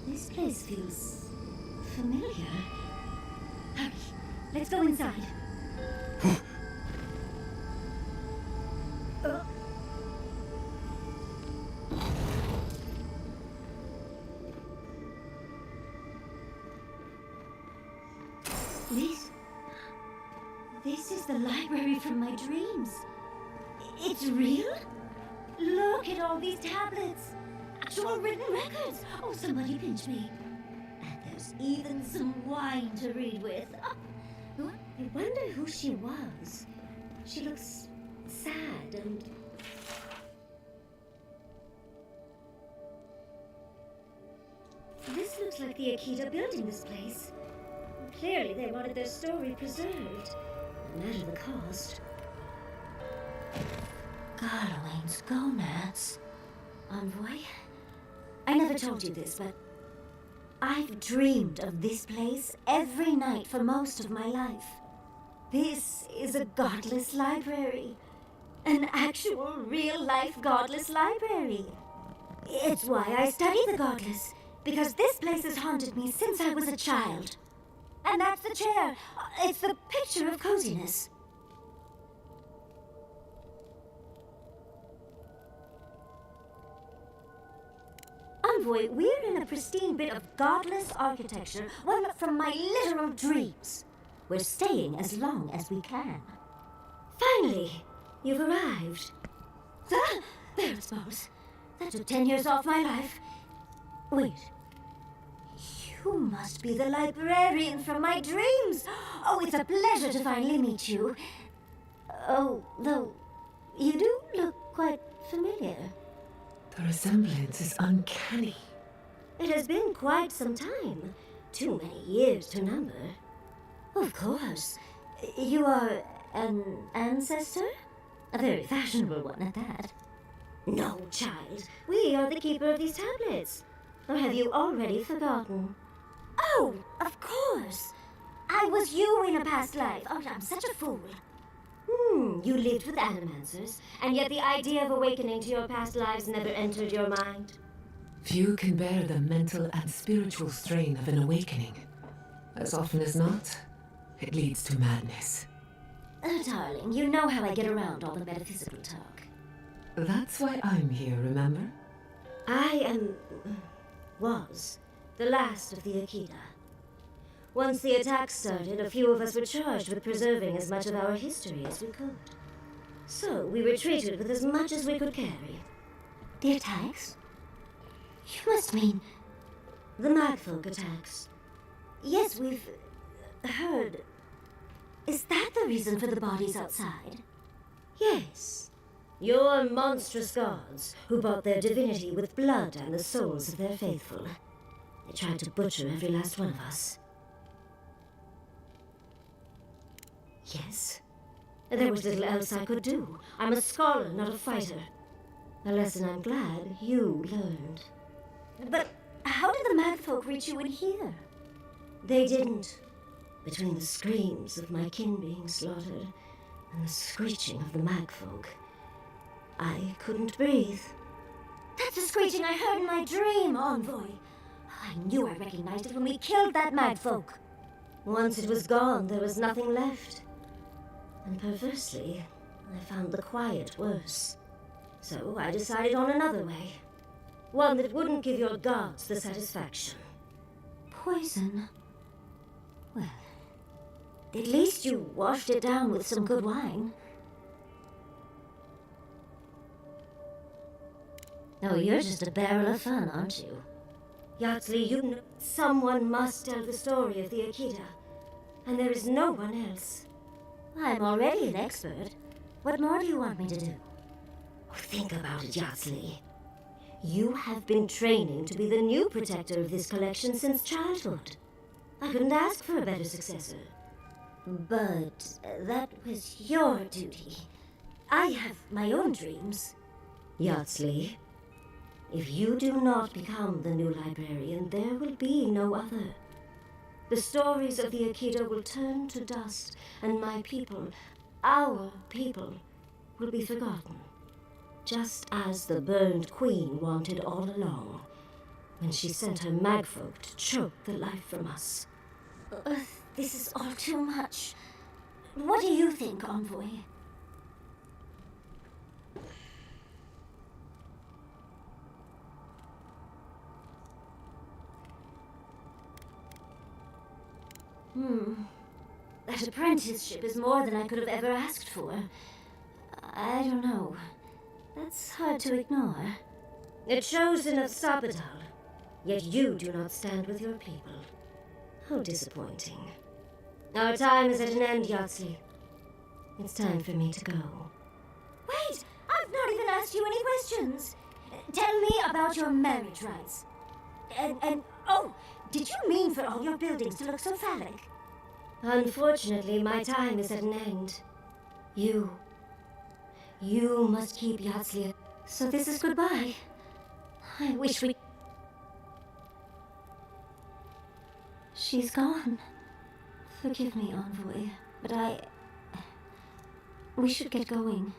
This place feels familiar. Hurry, let's go inside. This is the library from my dreams. It's real? Look at all these tablets. Actual written records. Oh, somebody pinch me. And there's even some wine to read with. Oh, I wonder who she was. She looks sad and... This looks like the Akita building this place. Clearly they wanted their story preserved. No matter the cost. Galawains, gonads. Envoy? I never told you this, but I've dreamed of this place every night for most of my life. This is a godless library. An actual, real-life godless library. It's why I study the godless, because this place has haunted me since I was a child. And that's the chair. It's the picture of coziness. Envoy, we're in a pristine bit of godless architecture, one from my literal dreams. We're staying as long as we can. Finally, you've arrived. Ah, there it smells. That took 10 years off my life. Wait. You must be the librarian from my dreams. Oh, it's a pleasure to finally meet you. Oh, though, you do look quite familiar. The resemblance is uncanny. It has been quite some time. Too many years to number. Of course. You are an ancestor? A very fashionable one at that. No, child. We are the keeper of these tablets. Or have you already forgotten? Oh, of course. I was you in a past life. Oh, I'm such a fool. You lived with animancers, and yet the idea of awakening to your past lives never entered your mind. Few can bear the mental and spiritual strain of an awakening. As often as not, it leads to madness. Darling, you know how I get around all the metaphysical talk. That's why I'm here, remember? I was the last of the Akita. Once the attack started, a few of us were charged with preserving as much of our history as we could. So we retreated with as much as we could carry. The attacks? You must mean... the Magfolk attacks. Yes, we've... heard... Is that the reason for the bodies outside? Yes. Your monstrous gods, who bought their divinity with blood and the souls of their faithful. They tried to butcher every last one of us. Yes. There was little else I could do. I'm a scholar, not a fighter. A lesson I'm glad you learned. But how did the Magfolk reach you in here? They didn't. Between the screams of my kin being slaughtered and the screeching of the Magfolk, I couldn't breathe. That's the screeching I heard in my dream, Envoy. I knew I recognized it when we killed that Magfolk. Once it was gone, there was nothing left. And perversely, I found the quiet worse. So I decided on another way. One that wouldn't give your gods the satisfaction. Poison? Well, at least you washed it down with some good wine. Oh, you're just a barrel of fun, aren't you? Yardley, you know someone must tell the story of the Akita, and there is no one else. I'm already an expert. What more do you want me to do? Think about it, Yardley. You have been training to be the new protector of this collection since childhood. I couldn't ask for a better successor. But that was your duty. I have my own dreams. Yardley, if you do not become the new librarian, there will be no other. The stories of the Akita will turn to dust, and my people, our people, will be forgotten. Just as the burned queen wanted all along, when she sent her Magfolk to choke the life from us. This is all too much. What do you think, Envoy? That apprenticeship is more than I could have ever asked for. I don't know. That's hard to ignore. A chosen of Sabatal, yet you do not stand with your people. How disappointing. Our time is at an end, Yardley. It's time for me to go. Wait! I've not even asked you any questions. Tell me about your marriage rites. And oh, did you mean for all your buildings to look so phallic? Unfortunately, my time is at an end. You must keep Yardley. So this is goodbye. I wish we... She's gone. Forgive me, Envoy, but we should get going.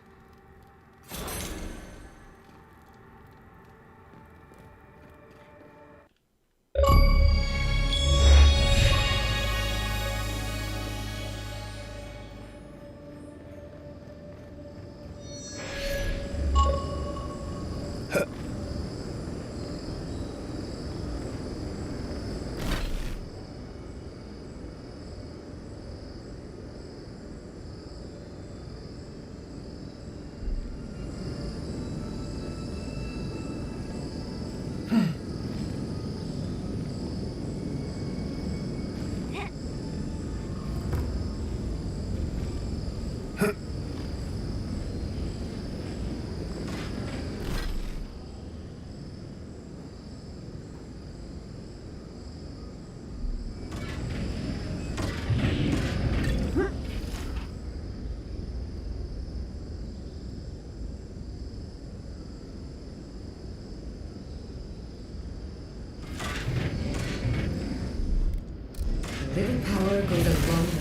Little power goes a long way.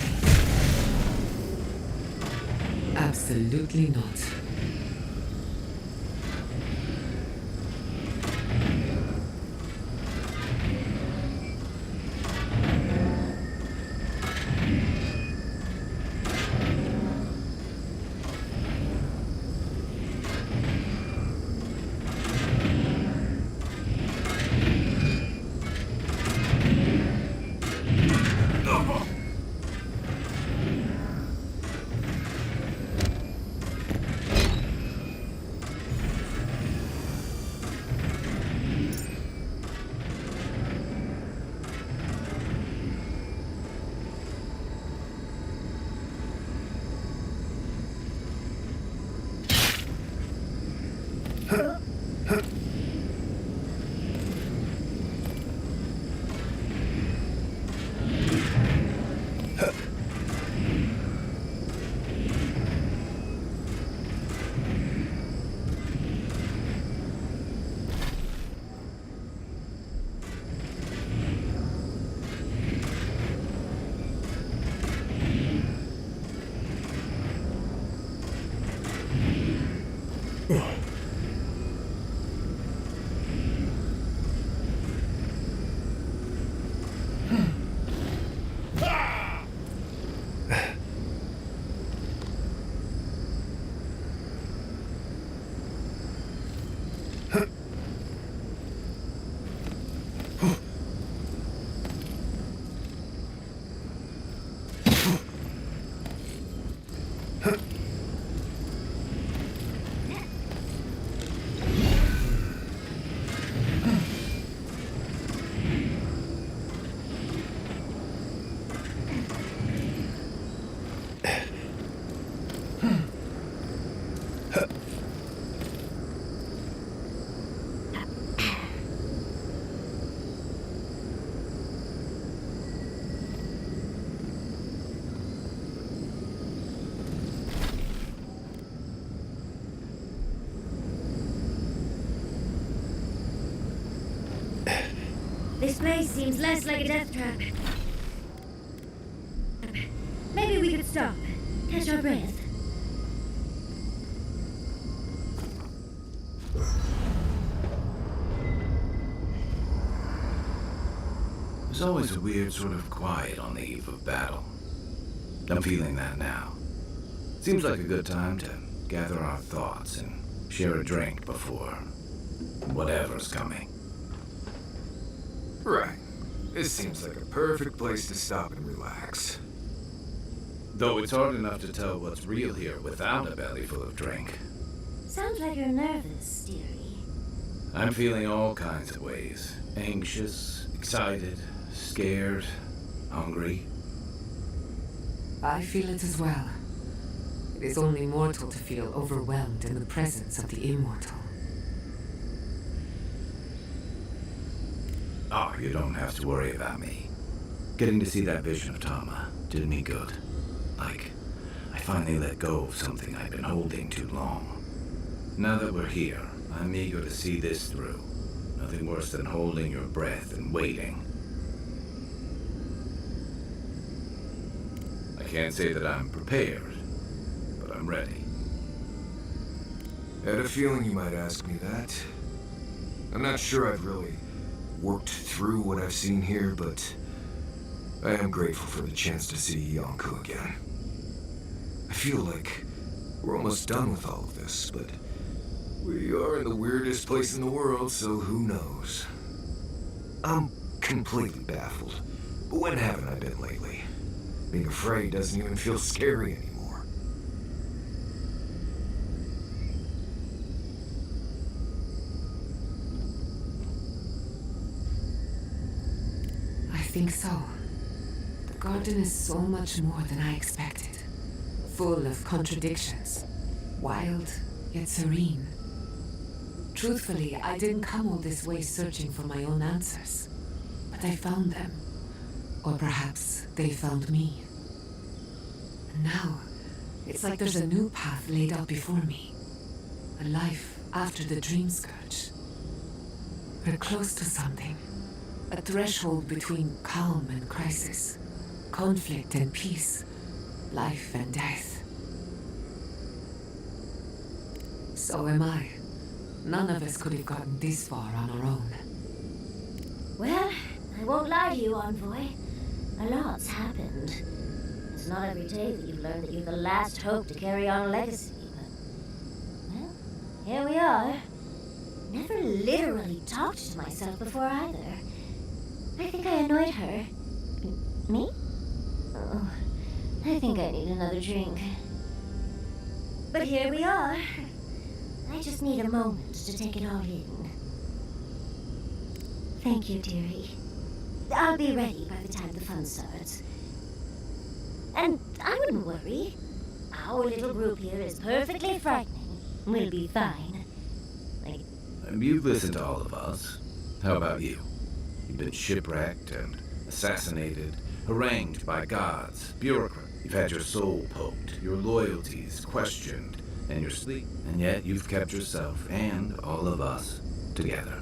Absolutely not. This place seems less like a death trap. Maybe we could stop, catch our breath. There's always a weird sort of quiet on the eve of battle. I'm feeling that now. Seems like a good time to gather our thoughts and share a drink before whatever's coming. Right. This seems like a perfect place to stop and relax. Though it's hard enough to tell what's real here without a belly full of drink. Sounds like you're nervous, dearie. I'm feeling all kinds of ways. Anxious, excited, scared, hungry. I feel it as well. It is only mortal to feel overwhelmed in the presence of the immortal. Oh, you don't have to worry about me. Getting to see that vision of Tama did me good. Like, I finally let go of something I'd been holding too long. Now that we're here, I'm eager to see this through. Nothing worse than holding your breath and waiting. I can't say that I'm prepared, but I'm ready. I had a feeling you might ask me that. I'm not sure I've really worked through what I've seen here, but I am grateful for the chance to see Yonku again. I feel like we're almost done with all of this, but we are in the weirdest place in the world, so who knows? I'm completely baffled, but when haven't I been lately? Being afraid doesn't even feel scary anymore. I think so. The garden is so much more than I expected. Full of contradictions. Wild, yet serene. Truthfully, I didn't come all this way searching for my own answers. But I found them. Or perhaps they found me. And now, it's like there's a new path laid out before me. A life after the dream scourge. We're close to something. A threshold between calm and crisis. Conflict and peace. Life and death. So am I. None of us could have gotten this far on our own. Well, I won't lie to you, Envoy. A lot's happened. It's not every day that you've learned that you're the last hope to carry on a legacy, but... well, here we are. Never literally talked to myself before either. I think I annoyed her. Me? Oh, I think I need another drink. But here we are. I just need a moment to take it all in. Thank you, dearie. I'll be ready by the time the fun starts. And I wouldn't worry. Our little group here is perfectly frightening. We'll be fine. You've listened to all of us. How about you? You've been shipwrecked and assassinated, harangued by gods, bureaucrats. You've had your soul poked, your loyalties questioned, and your sleep. And yet you've kept yourself and all of us together.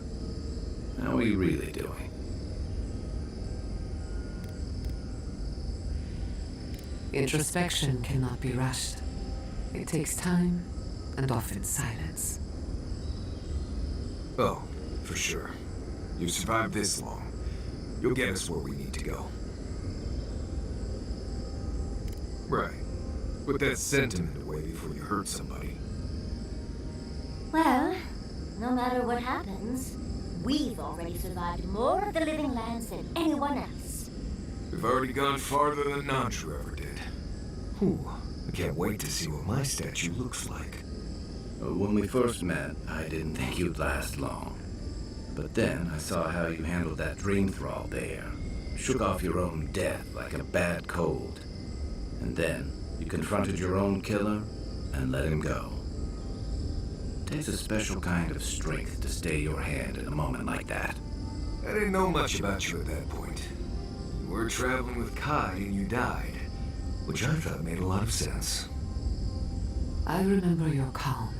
How are you really doing? Introspection cannot be rushed. It takes time, and often silence. Oh, for sure. You've survived this long. You'll get us where we need to go. Right. Put that sentiment away before you hurt somebody. Well, no matter what happens, we've already survived more of the living lands than anyone else. We've already gone farther than Nanchu ever did. Whew. I can't wait to see what my statue looks like. When we first met, I didn't think you'd last long. But then I saw how you handled that dream thrall there. Shook off your own death like a bad cold. And then you confronted your own killer and let him go. It takes a special kind of strength to stay your hand in a moment like that. I didn't know much about you at that point. You were traveling with Kai and you died, which I thought made a lot of sense. I remember your calm,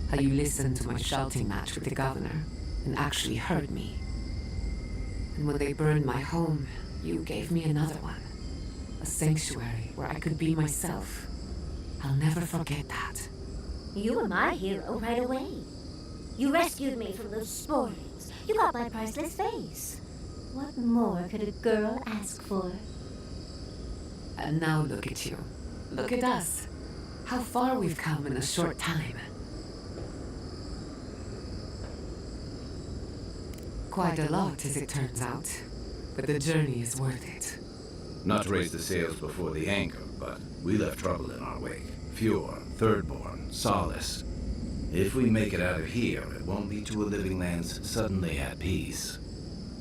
how you listened to my shouting match with the governor and actually heard me. And when they burned my home, you gave me another one. A sanctuary where I could be myself. I'll never forget that. You were my hero right away. You rescued me from those spoilings. You got my priceless face. What more could a girl ask for? And now look at you. Look at us. How far we've come in a short time. Quite a lot, as it turns out. But the journey is worth it. Not to raise the sails before the anchor, but we left trouble in our wake. Fjord, Thirdborn, Solace. If we make it out of here, it won't be to a living lands suddenly at peace.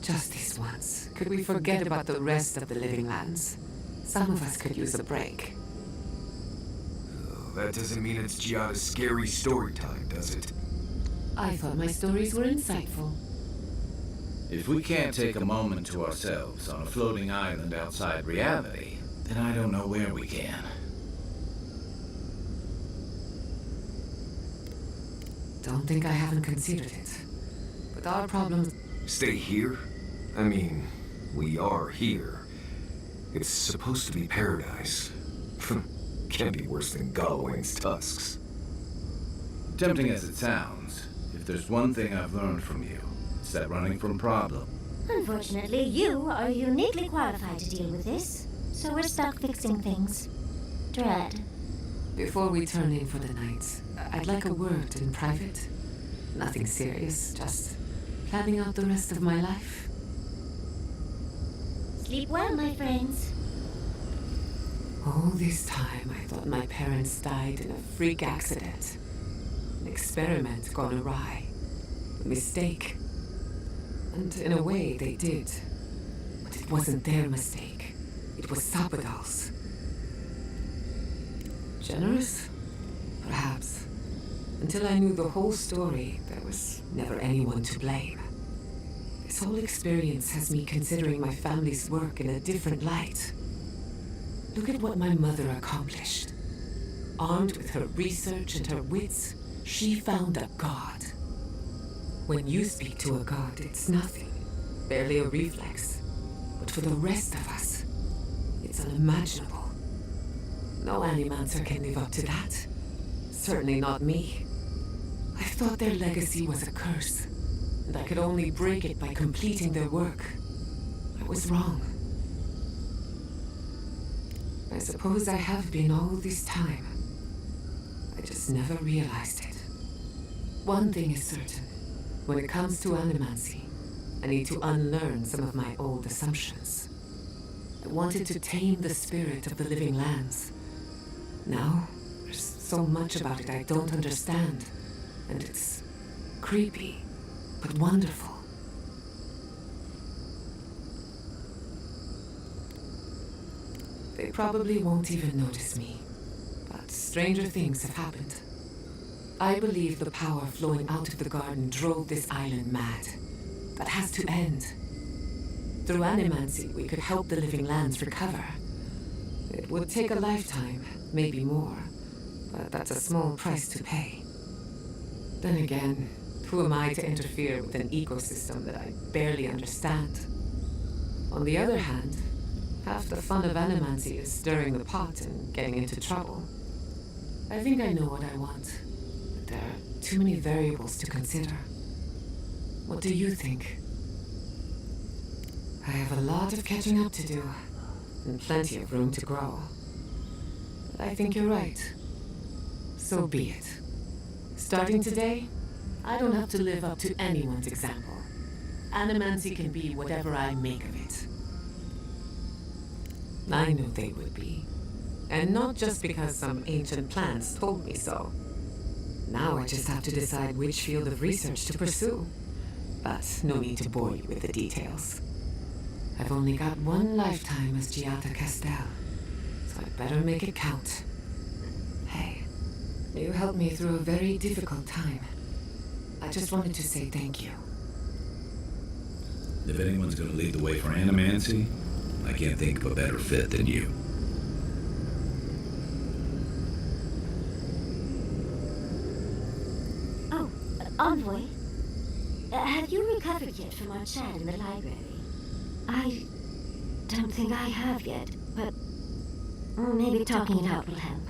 Just this once. Could we forget about the rest of the living lands? Some of us could use a break. Oh, that doesn't mean it's Giada's scary story time, does it? I thought my stories were insightful. If we can't take a moment to ourselves on a floating island outside reality, then I don't know where we can. Don't think I haven't considered it. But our problems... Stay here? I mean, we are here. It's supposed to be paradise. Can't be worse than Galawains' tusks. Tempting as it sounds, if there's one thing I've learned from you, it's that running from problems. Unfortunately, you are uniquely qualified to deal with this, so we're stuck fixing things. Dread. Before we turn in for the night, I'd like a word in private. Nothing serious, just planning out the rest of my life. Sleep well, my friends. All this time, I thought my parents died in a freak accident. An experiment gone awry. A mistake. And in a way, they did. But it wasn't their mistake. It was Sapodal's. Generous? Perhaps. Until I knew the whole story, there was never anyone to blame. This whole experience has me considering my family's work in a different light. Look at what my mother accomplished. Armed with her research and her wits, she found a god. When you speak to a god, it's nothing. Barely a reflex. But for the rest of us, it's unimaginable. No Animancer can live up to that. Certainly not me. I thought their legacy was a curse, and I could only break it by completing their work. I was wrong. I suppose I have been all this time. I just never realized it. One thing is certain. When it comes to animancy, I need to unlearn some of my old assumptions. I wanted to tame the spirit of the living lands. Now, there's so much about it I don't understand, and it's creepy, but wonderful. They probably won't even notice me, but stranger things have happened. I believe the power flowing out of the garden drove this island mad. That has to end. Through animancy, we could help the living lands recover. It would take a lifetime, maybe more, but that's a small price to pay. Then again, who am I to interfere with an ecosystem that I barely understand? On the other hand, half the fun of animancy is stirring the pot and getting into trouble. I think I know what I want. too many variables to consider. What do you think? I have a lot of catching up to do, and plenty of room to grow. But I think you're right. So be it. Starting today, I don't have to live up to anyone's example. Animancy can be whatever I make of it. I knew they would be. And not just because some ancient plants told me so. Now I just have to decide which field of research to pursue. But no need to bore you with the details. I've only got one lifetime as Giata Castel, so I'd better make it count. Hey, you helped me through a very difficult time. I just wanted to say thank you. If anyone's gonna lead the way for animancy, I can't think of a better fit than you. Oh, Envoy. Have you recovered yet from our chat in the library? I don't think I have yet, but maybe talking it out will help.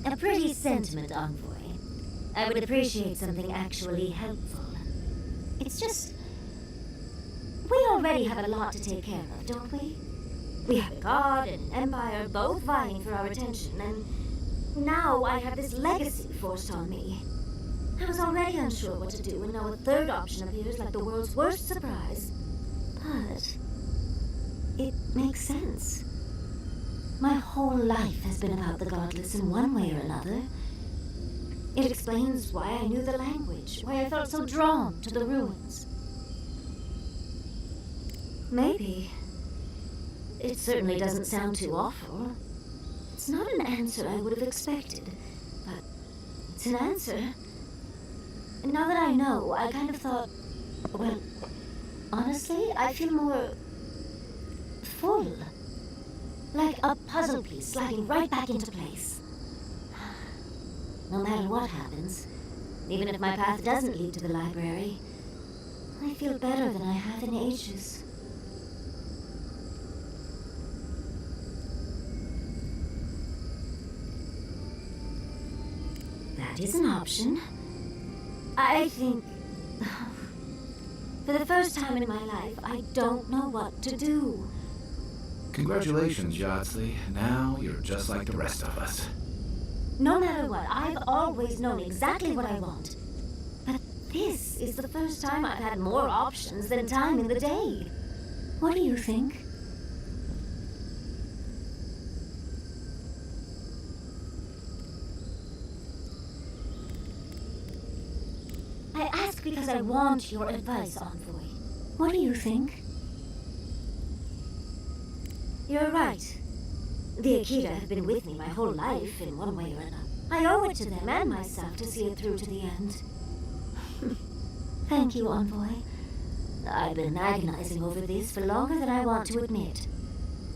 A pretty sentiment, Envoy. I would appreciate something actually helpful. It's just... we already have a lot to take care of, don't we? We have a god and an empire both vying for our attention, and now I have this legacy forced on me. I was already unsure what to do, and now a third option appears like the world's worst surprise. But it makes sense. My whole life has been about the godless in one way or another. It explains why I knew the language, why I felt so drawn to the ruins. Maybe. It certainly doesn't sound too awful. It's not an answer I would have expected, but it's an answer. And now that I know, I kind of thought, well, honestly, I feel more full. Like a puzzle piece sliding right back into place. No matter what happens, even if my path doesn't lead to the library, I feel better than I have in ages. That is an option. I think... for the first time in my life, I don't know what to do. Congratulations, Yardsley. Now you're just like the rest of us. No matter what, I've always known exactly what I want. But this is the first time I've had more options than time in the day. What do you think? I ask because I want your advice, Envoy. What do you think? You're right. The Akita have been with me my whole life, in one way or another. I owe it to them and myself to see it through to the end. Thank you, Envoy. I've been agonizing over this for longer than I want to admit.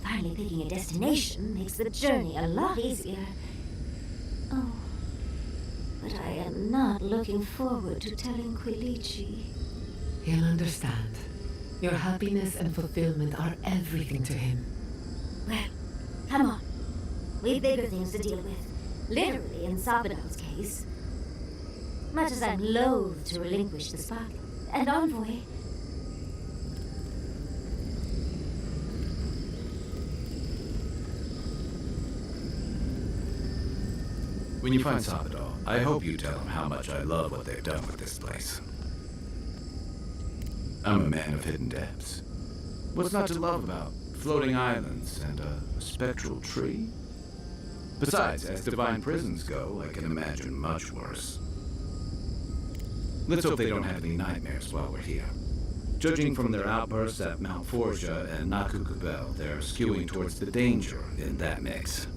Finally picking a destination makes the journey a lot easier. Oh, but I am not looking forward to telling Quilici. He'll understand. Your happiness and fulfillment are everything to him. Well, come on. We've bigger things to deal with. Literally, in Sabadell's case. Much as I'm loath to relinquish the spotlight. And Envoy... When you find Sabadell, I hope you tell him how much I love what they've done with this place. I'm a man of hidden depths. What's not to love about floating islands and a spectral tree? Besides, as divine prisons go, I can imagine much worse. Let's hope they don't have any nightmares while we're here. Judging from their outbursts at Mount Forja and Nakukabel, they're skewing towards the danger in that mix.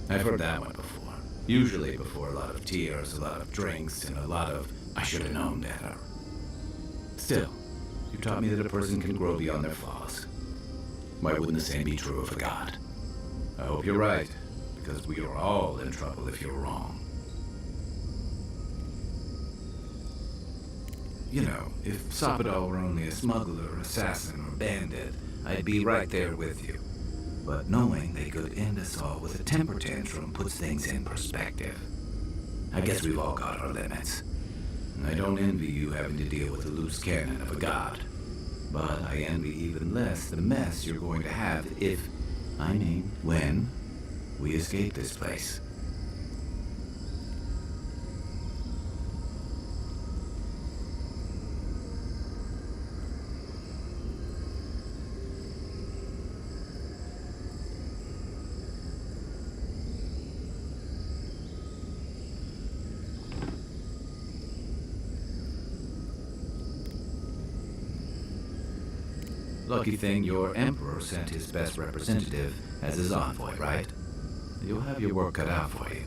I've heard that one before. Usually before a lot of tears, a lot of drinks, and a lot of I should have known better. Still, you taught me that a person can grow beyond their flaws. Why wouldn't the same be true of a god? I hope you're right, because we are all in trouble if you're wrong. You know, if Sapadal were only a smuggler, assassin, or bandit, I'd be right there with you. But knowing they could end us all with a temper tantrum puts things in perspective. I guess we've all got our limits. And I don't envy you having to deal with the loose cannon of a god. But I envy even less the mess you're going to have if, when, we escape this place. Lucky thing your emperor sent his best representative as his envoy, right? You'll have your work cut out for you.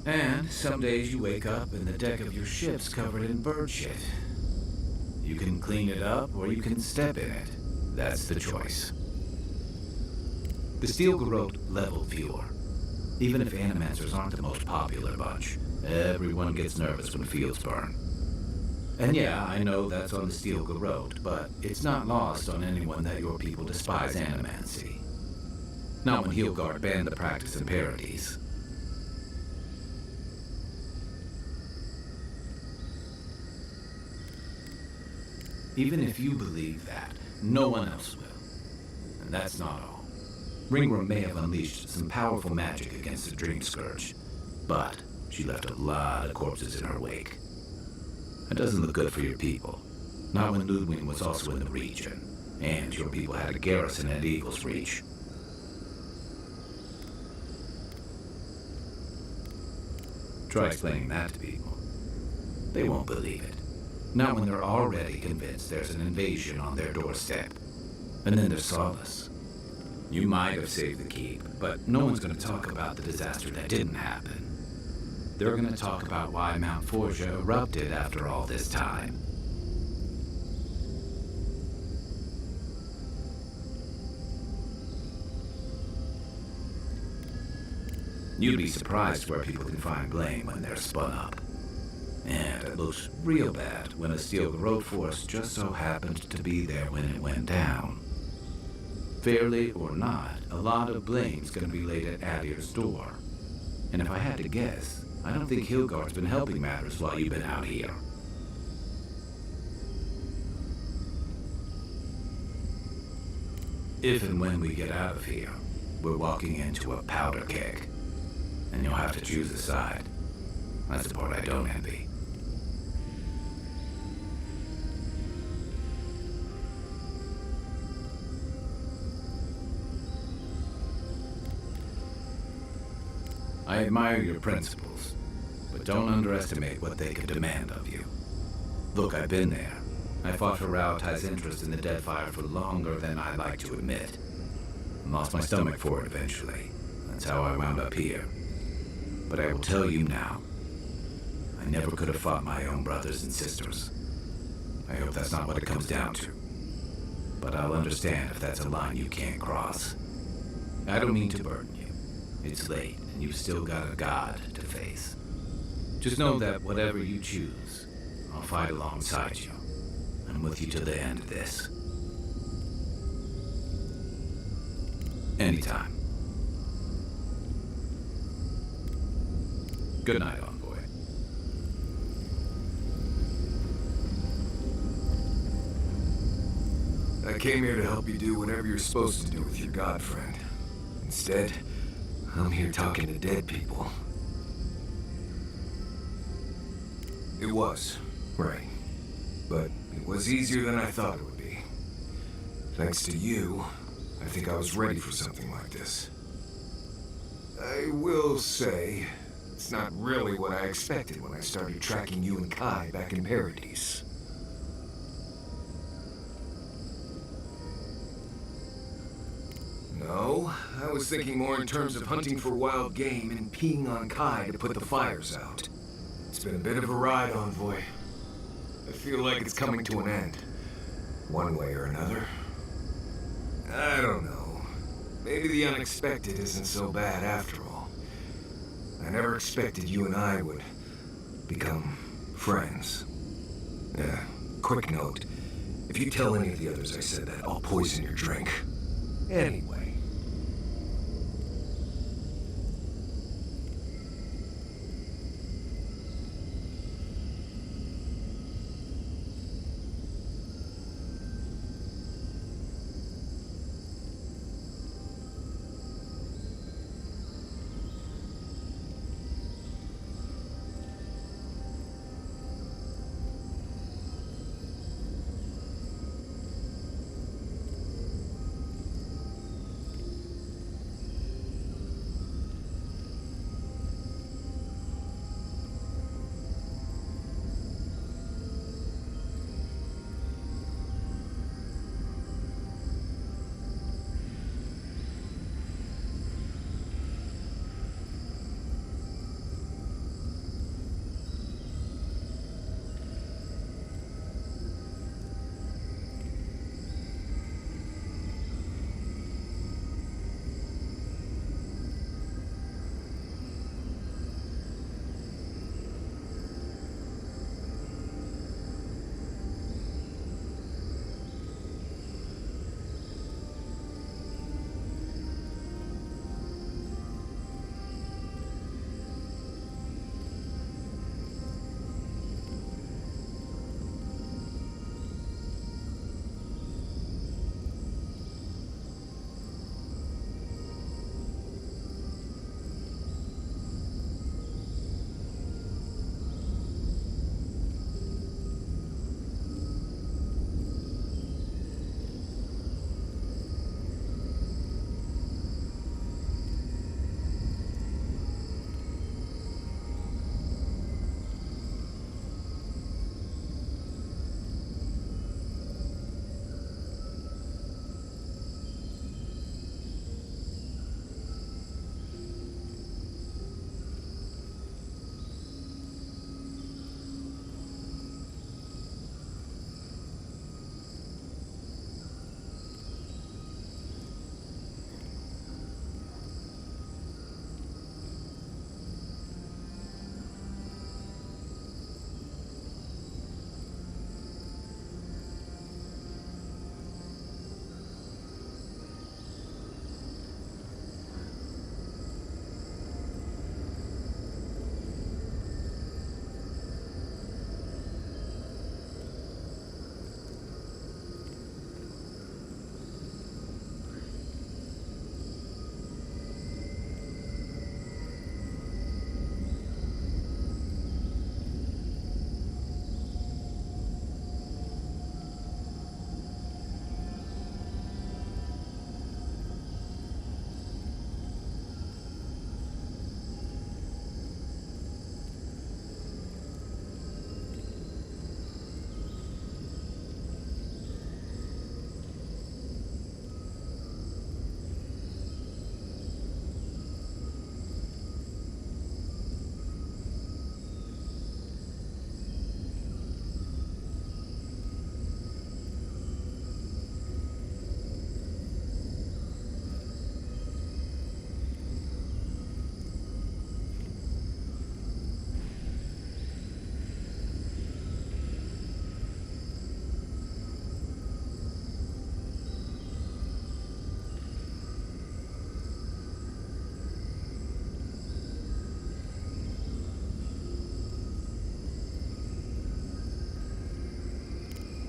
And some days you wake up and the deck of your ship's covered in bird shit. You can clean it up or you can step in it. That's the choice. The Steel Garrote level viewer. Even if Animancers aren't the most popular bunch, everyone gets nervous when fields burn. And yeah, I know that's on the Steel Garrote, but it's not lost on anyone that your people despise animancy. Not when Heelguard banned the practice in Paradise. Even if you believe that, no one else will. And that's not all. Ringram may have unleashed some powerful magic against the Dream Scourge, but she left a lot of corpses in her wake. It doesn't look good for your people. Not when Ludwig was also in the region, and your people had a garrison at Eagle's Reach. Try explaining that to people. They won't believe it. Not when they're already convinced there's an invasion on their doorstep. And then there's Solace. You might have saved the keep, but no one's going to talk about the disaster that didn't happen. They're going to talk about why Mount Forja erupted after all this time. You'd be surprised where people can find blame when they're spun up. And it looks real bad when a Steel Garrote force just so happened to be there when it went down. Fairly or not, a lot of blame's gonna be laid at Adir's door. And if I had to guess, I don't think Heelguard's been helping matters while you've been out here. If and when we get out of here, we're walking into a powder keg. And you'll have to choose a side. That's the part I don't envy. I admire your principles, but don't underestimate what they could demand of you. Look, I've been there. I fought for Rao'tai's interest in the Deadfire for longer than I'd like to admit. And lost my stomach for it eventually. That's how I wound up here. But I will tell you now, I never could have fought my own brothers and sisters. I hope that's not what it comes down to. But I'll understand if that's a line you can't cross. I don't mean to burden you. It's late, and you've still got a god to face. Just know that whatever you choose, I'll fight alongside you. I'm with you to the end of this. Anytime. Good night, envoy. I came here to help you do whatever you're supposed to do with your god friend. Instead, I'm here talking to dead people. It was, right. But it was easier than I thought it would be. Thanks to you, I think I was ready for something like this. I will say, it's not really what I expected when I started tracking you and Kai back in Paradise. I was thinking more in terms of hunting for wild game and peeing on Kai to put the fires out. It's been a bit of a ride, Envoy. I feel like it's coming to an end. One way or another. I don't know. Maybe the unexpected isn't so bad after all. I never expected you and I would become friends. Yeah, quick note. If you tell any of the others I said that, I'll poison your drink. Anyway.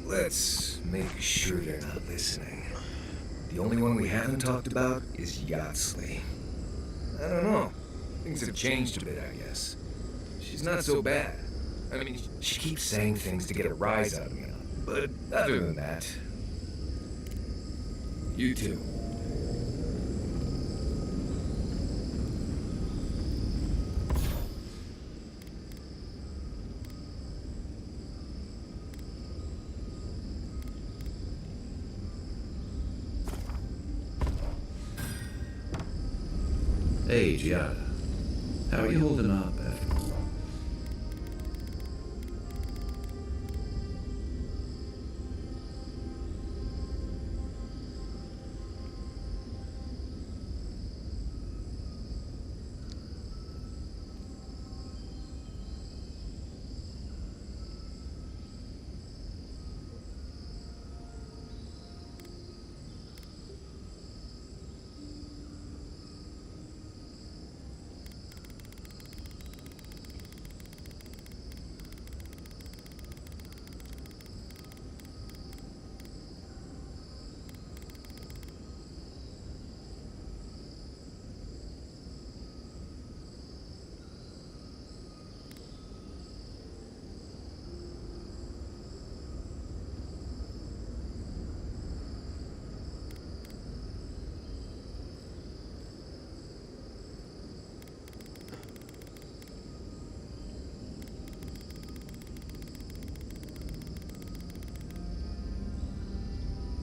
Let's make sure they're not listening. The only one we haven't talked about is Yatsley. I don't know. Things have changed a bit, I guess. She's not so bad. I mean, she keeps saying things to get a rise out of me. But other than that... You too. Hey, Giada. How are you holding up after...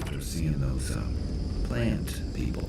After seeing those, plant people.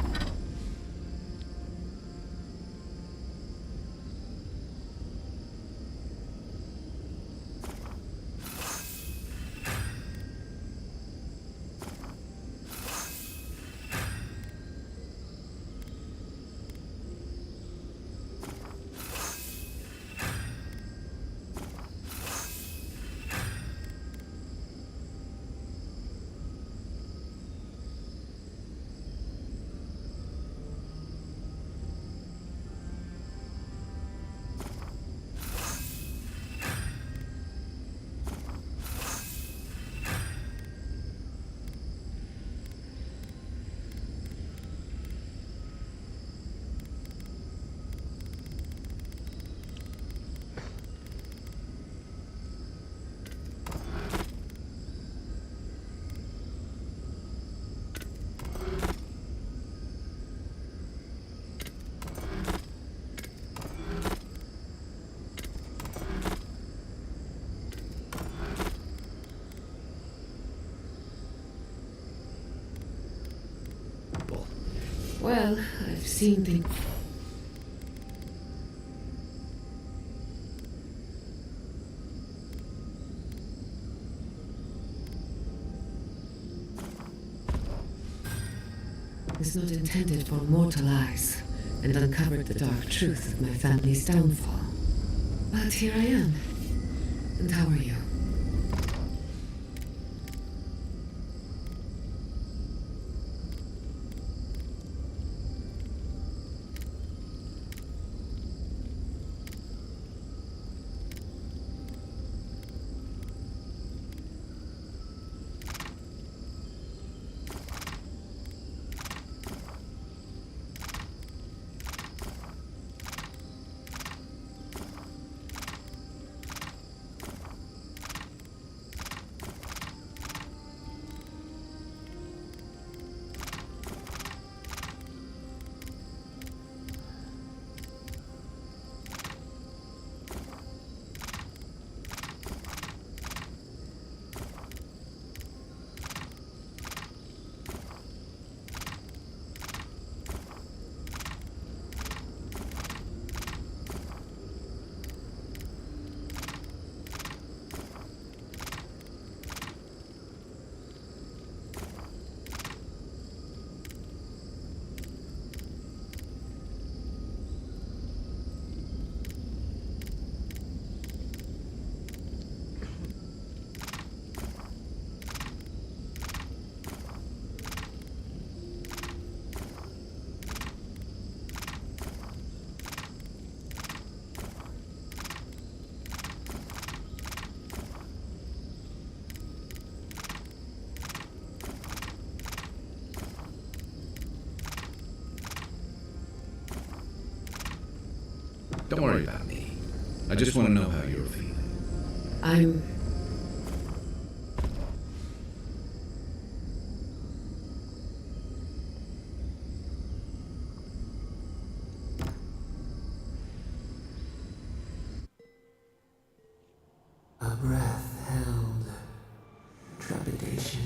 Well, I've seen things. It's not intended for mortal eyes, and uncovered the dark truth of my family's downfall. But here I am. And how are you? Don't worry about me. I just want to know how you're feeling. I'm... A breath held. Trepidation.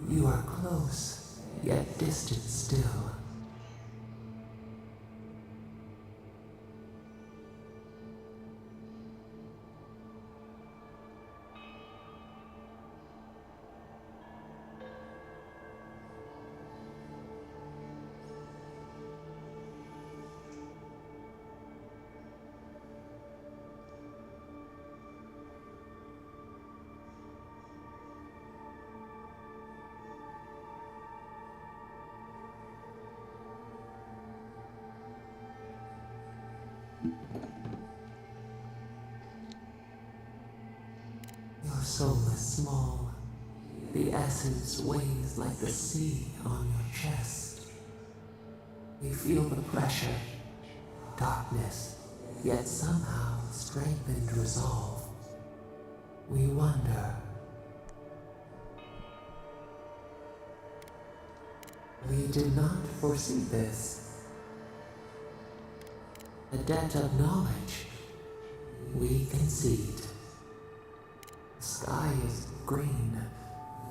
You are close, yet distant still. small. The essence weighs like the sea on your chest. We feel the pressure, darkness, yet somehow strengthened resolve. We wonder. We did not foresee this. A debt of knowledge. We concede. The sky is green.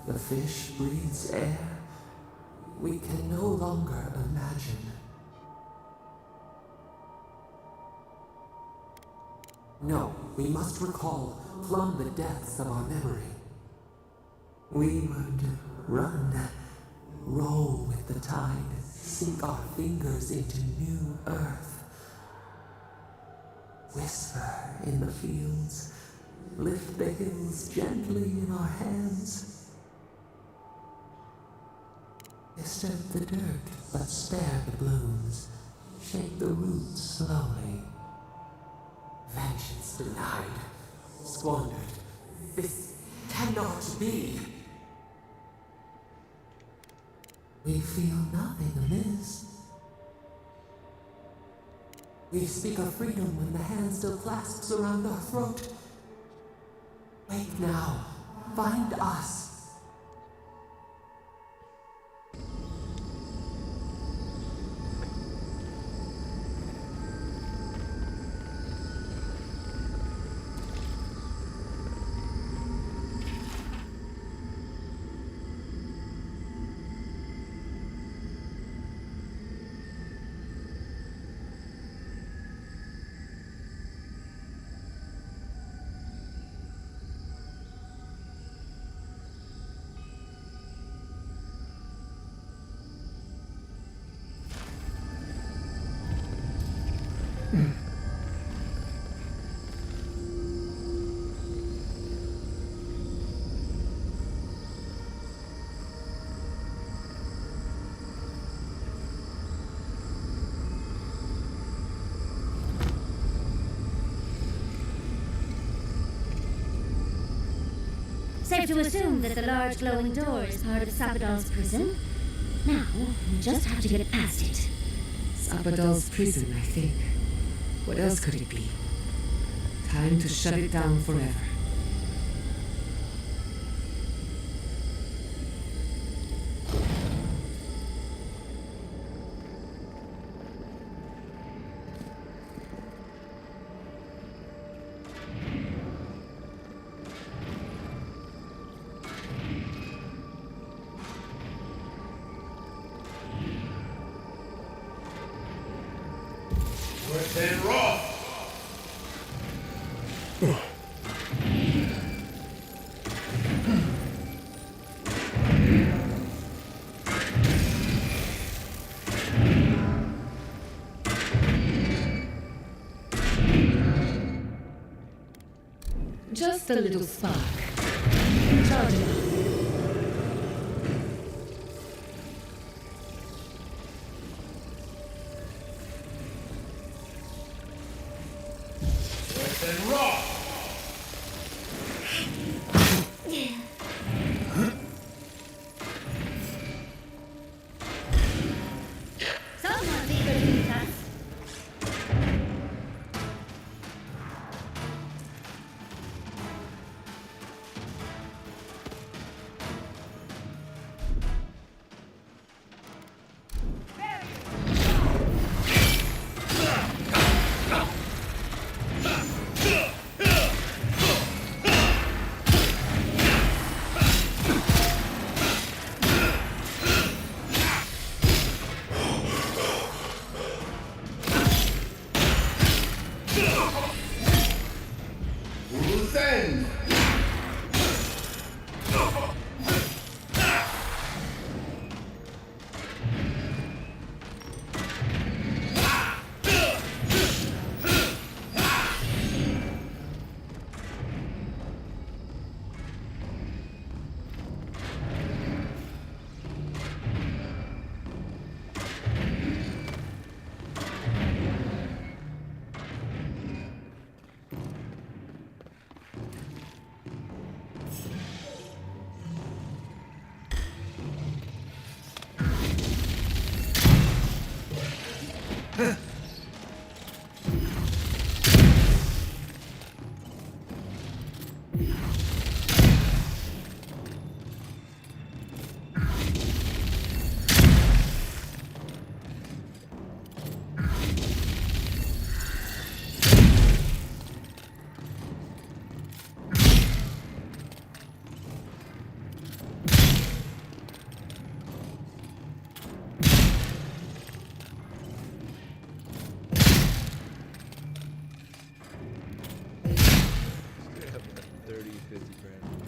The fish breathes air. We can no longer imagine. No, we must recall, plumb the depths of our memory. We would run, roll with the tide, sink our fingers into new earth. Whisper in the fields, lift the hills gently in our hands. Disturb the dirt, but spare the blooms. Shake the roots slowly. Vengeance denied, squandered. This cannot be. We feel nothing amiss. We speak of freedom when the hand still clasps around our throat. Wake now. Find us. Safe to assume that the large glowing door is part of Sapadal's prison? Now, we just have to get past it. Sapadal's prison, I think. What else could it be? Time to shut it down forever. Then Roth! Just a little spark. Charge it up. Then Roth! Someone's eager to meet us. 30, 50 grand.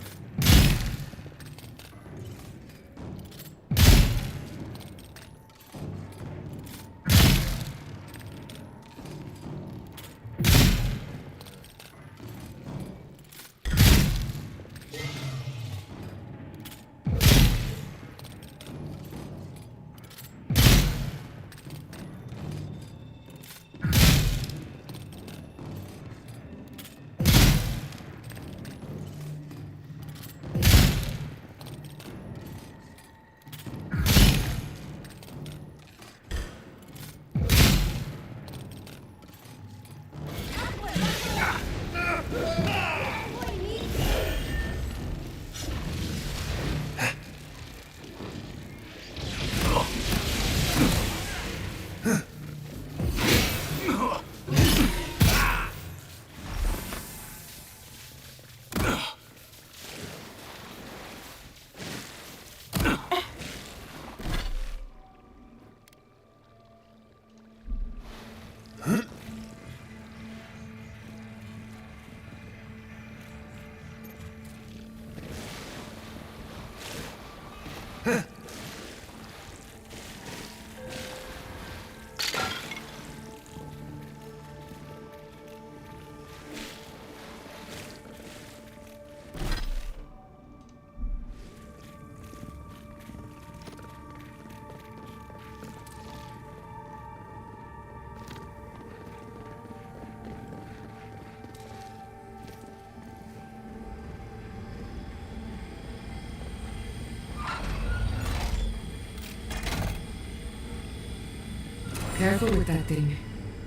Careful with that thing.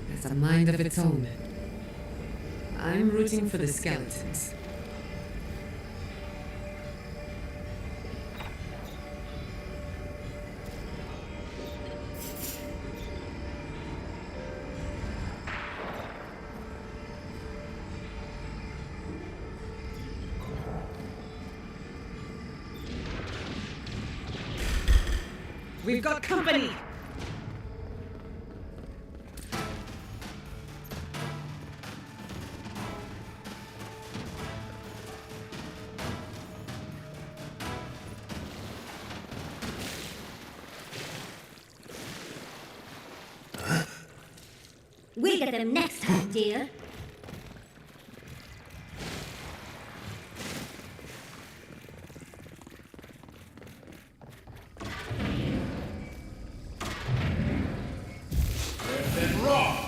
It has a mind of its own. I'm rooting for the skeletons. We've got company! We'll get them next time, dear. Then raw.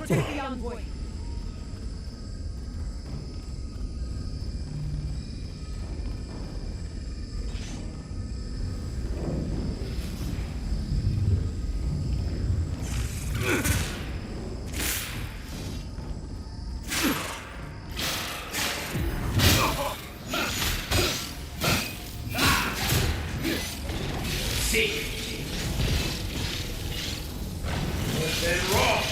Protect the envoy. Seek. Then raw.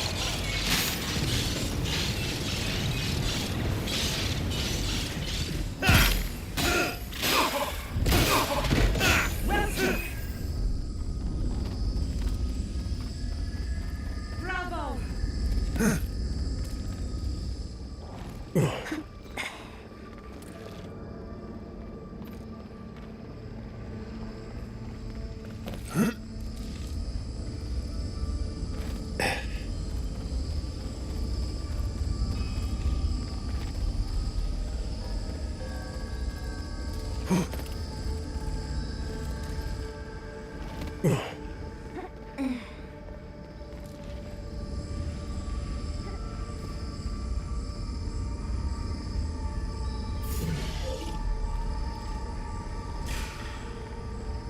Bravo!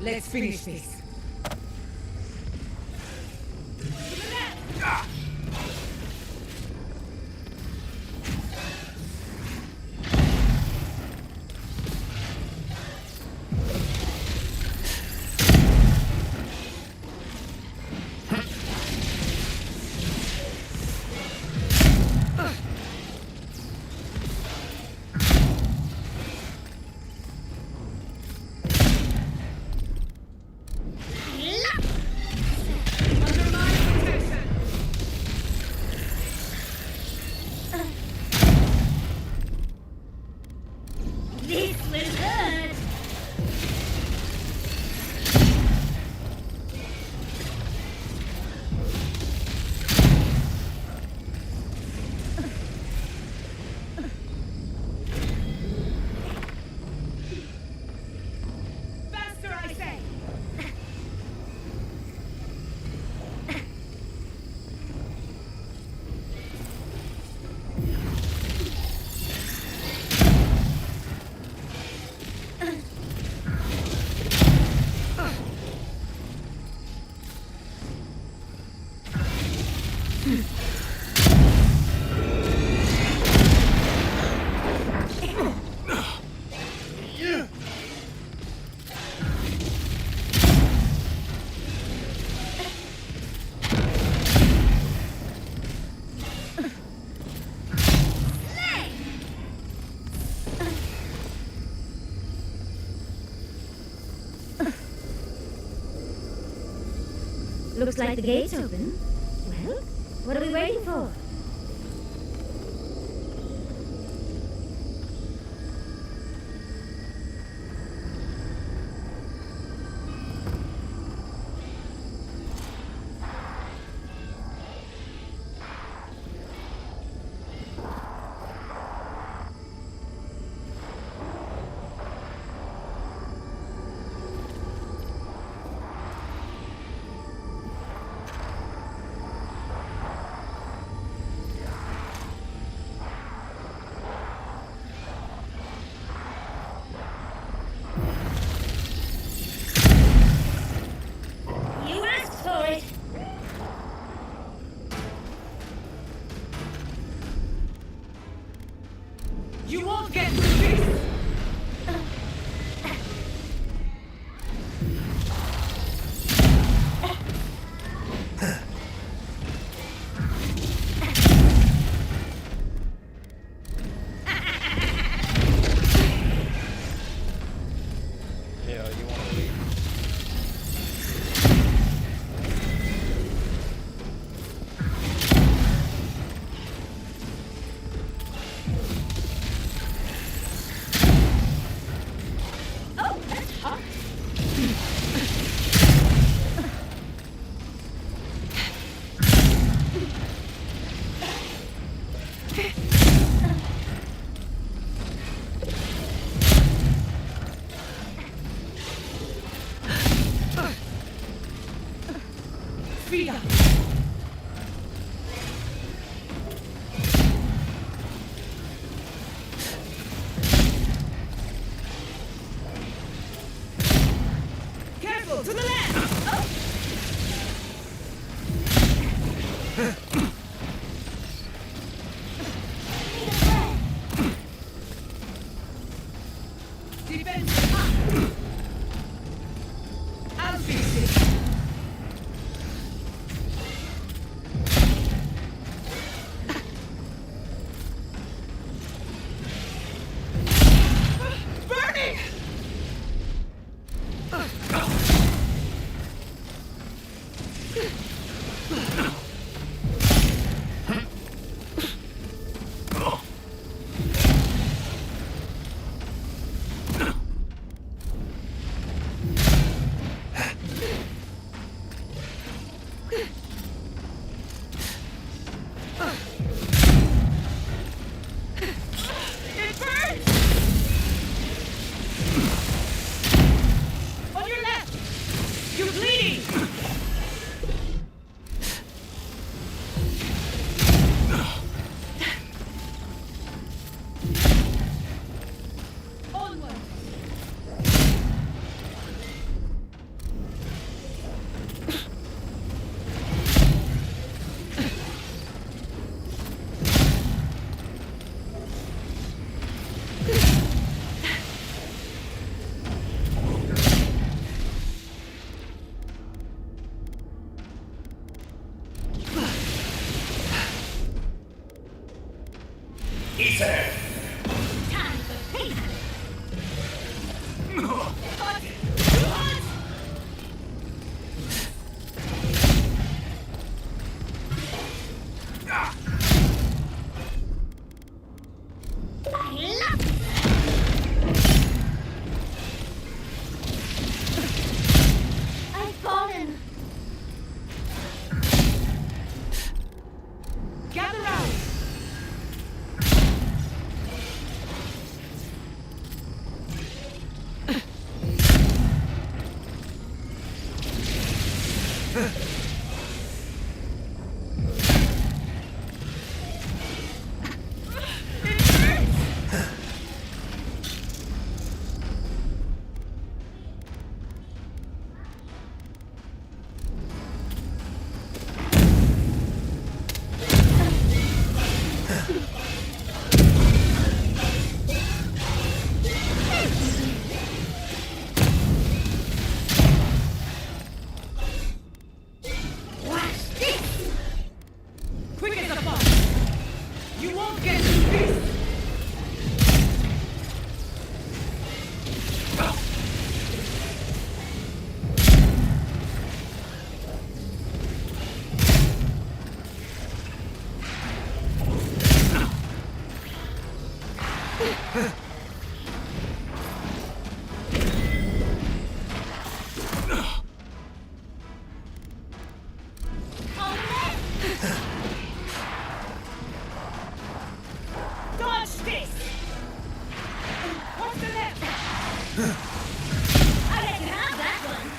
Let's finish this. This will hurt. Faster, I say! Looks like the gate's open. Well, what are we waiting for? You asked for it. You won't get through this! Yeah, you want to leave. Oh, that's hot. Feet up! Careful! To the left! Oh. Defense up! I'll fix it! Burning! It burns! On your left! You're bleeding! Onward! Ethan! Time for payback! I love it! I've fallen! Gather round! It hurts! Watch this! Quick as a fox! You won't get through this! Dodge this! What's the left? I let you have that one!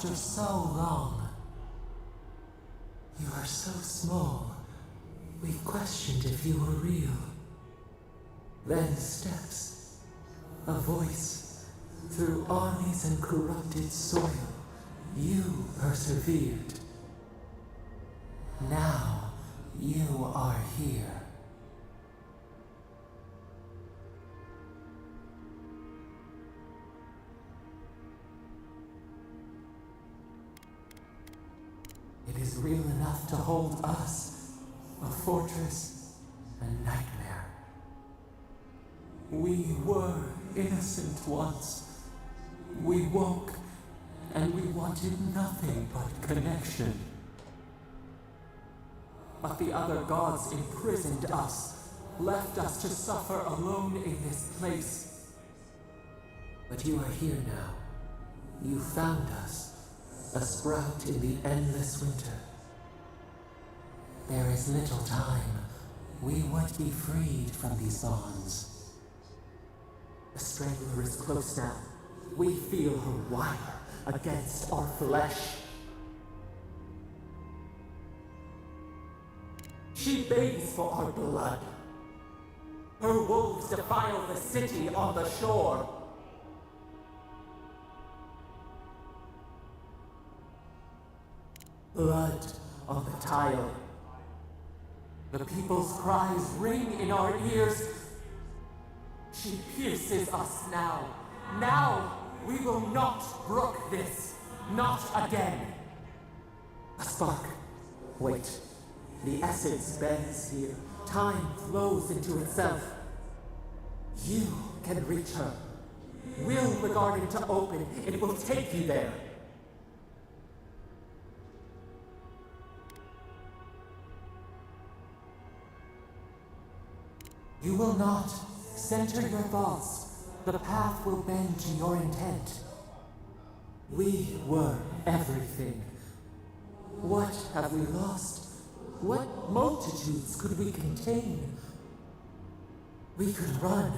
after so long. You are so small. We've questioned if you were real. Then steps. A voice. Through armies and corrupted soil, you persevered. Now, you are here. It is real enough to hold us, a fortress, a nightmare. We were innocent once. We woke, and we wanted nothing but connection. But the other gods imprisoned us, left us to suffer alone in this place. But you are here now. You found us, a sprout in the endless winter. There is little time. We would be freed from these bonds. The Strangler is close now. We feel her wire against our flesh. She begs for our blood. Her wolves defile the city on the shore. Blood on the tile. The people's cries ring in our ears. She pierces us now. Now we will not brook this. Not again. A spark. Wait. The essence bends here. Time flows into itself. You can reach her. Will the garden to open. It will take you there. You will not. Center your thoughts. The path will bend to your intent. We were everything. What have we lost? What multitudes could we contain? We could run,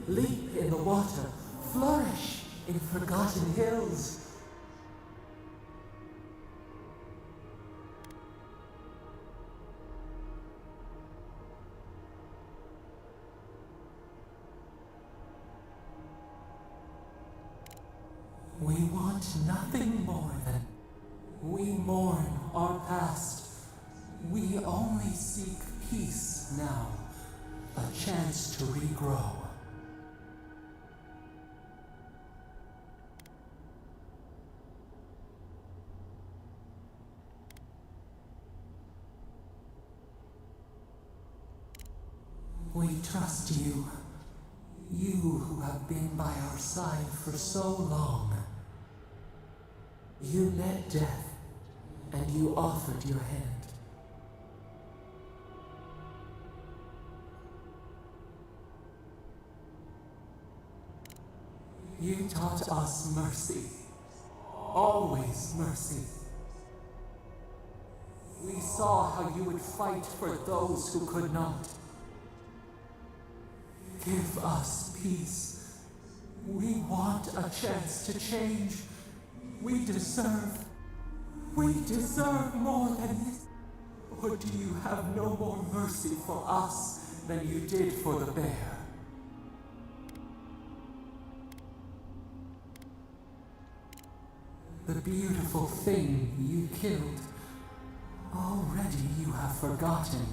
leap in the water, flourish in forgotten hills. We want nothing more than we mourn our past. We only seek peace now, a chance to regrow. We trust you. You who have been by our side for so long. You met death, and you offered your hand. You taught us mercy. Always mercy. We saw how you would fight for those who could not. Give us peace. We want a chance to change. We deserve more than this. Or do you have no more mercy for us than you did for the bear? The beautiful thing you killed, already you have forgotten.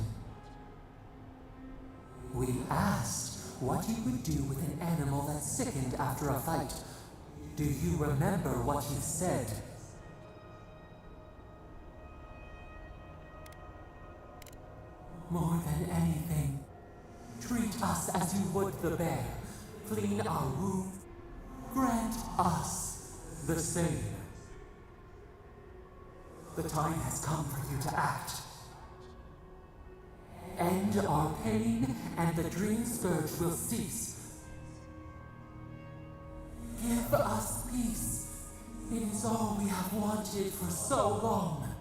We asked what you would do with an animal that sickened after a fight. Do you remember what you said? More than anything, treat us as you would the bear. Clean our wound. Grant us the same. The time has come for you to act. End our pain, and the dream scourge will cease. Give us peace. It is all we have wanted for so long.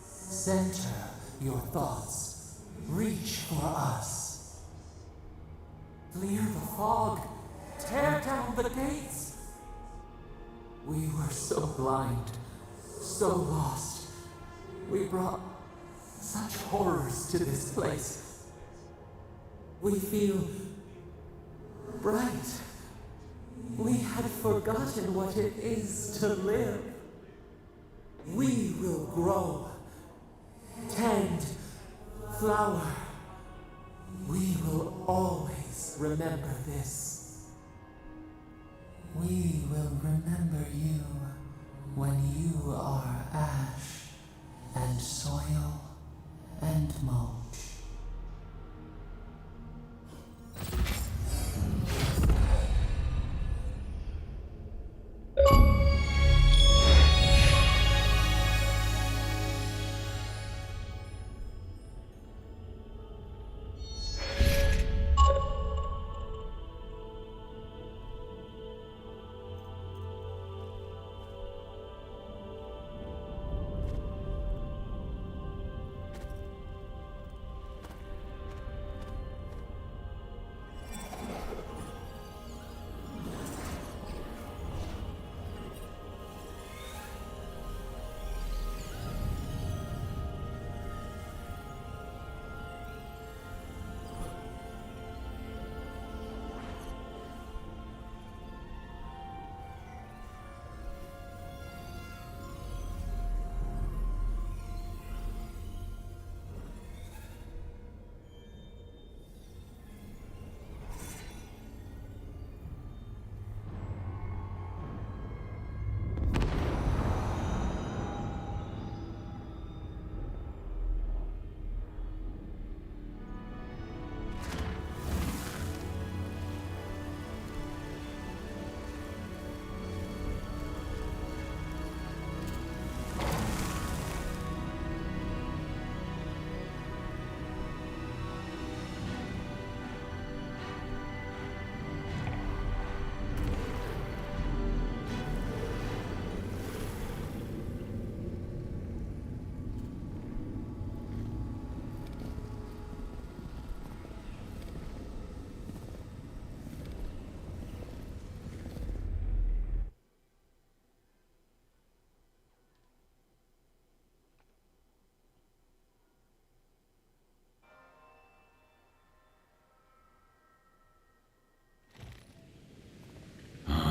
Center your thoughts. Reach for us. Clear the fog. Tear down the gates. We were so blind, so lost. We brought such horrors to this place. We feel bright. We had forgotten what it is to live. We will grow, tend, flower. We will always remember this. We will remember you when you are ash and soil and mulch.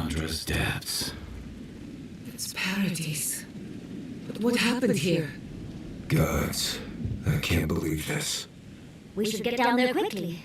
Andra's depths. It's paradise. But what happened here? Gods, I can't believe this. We should get down there quickly.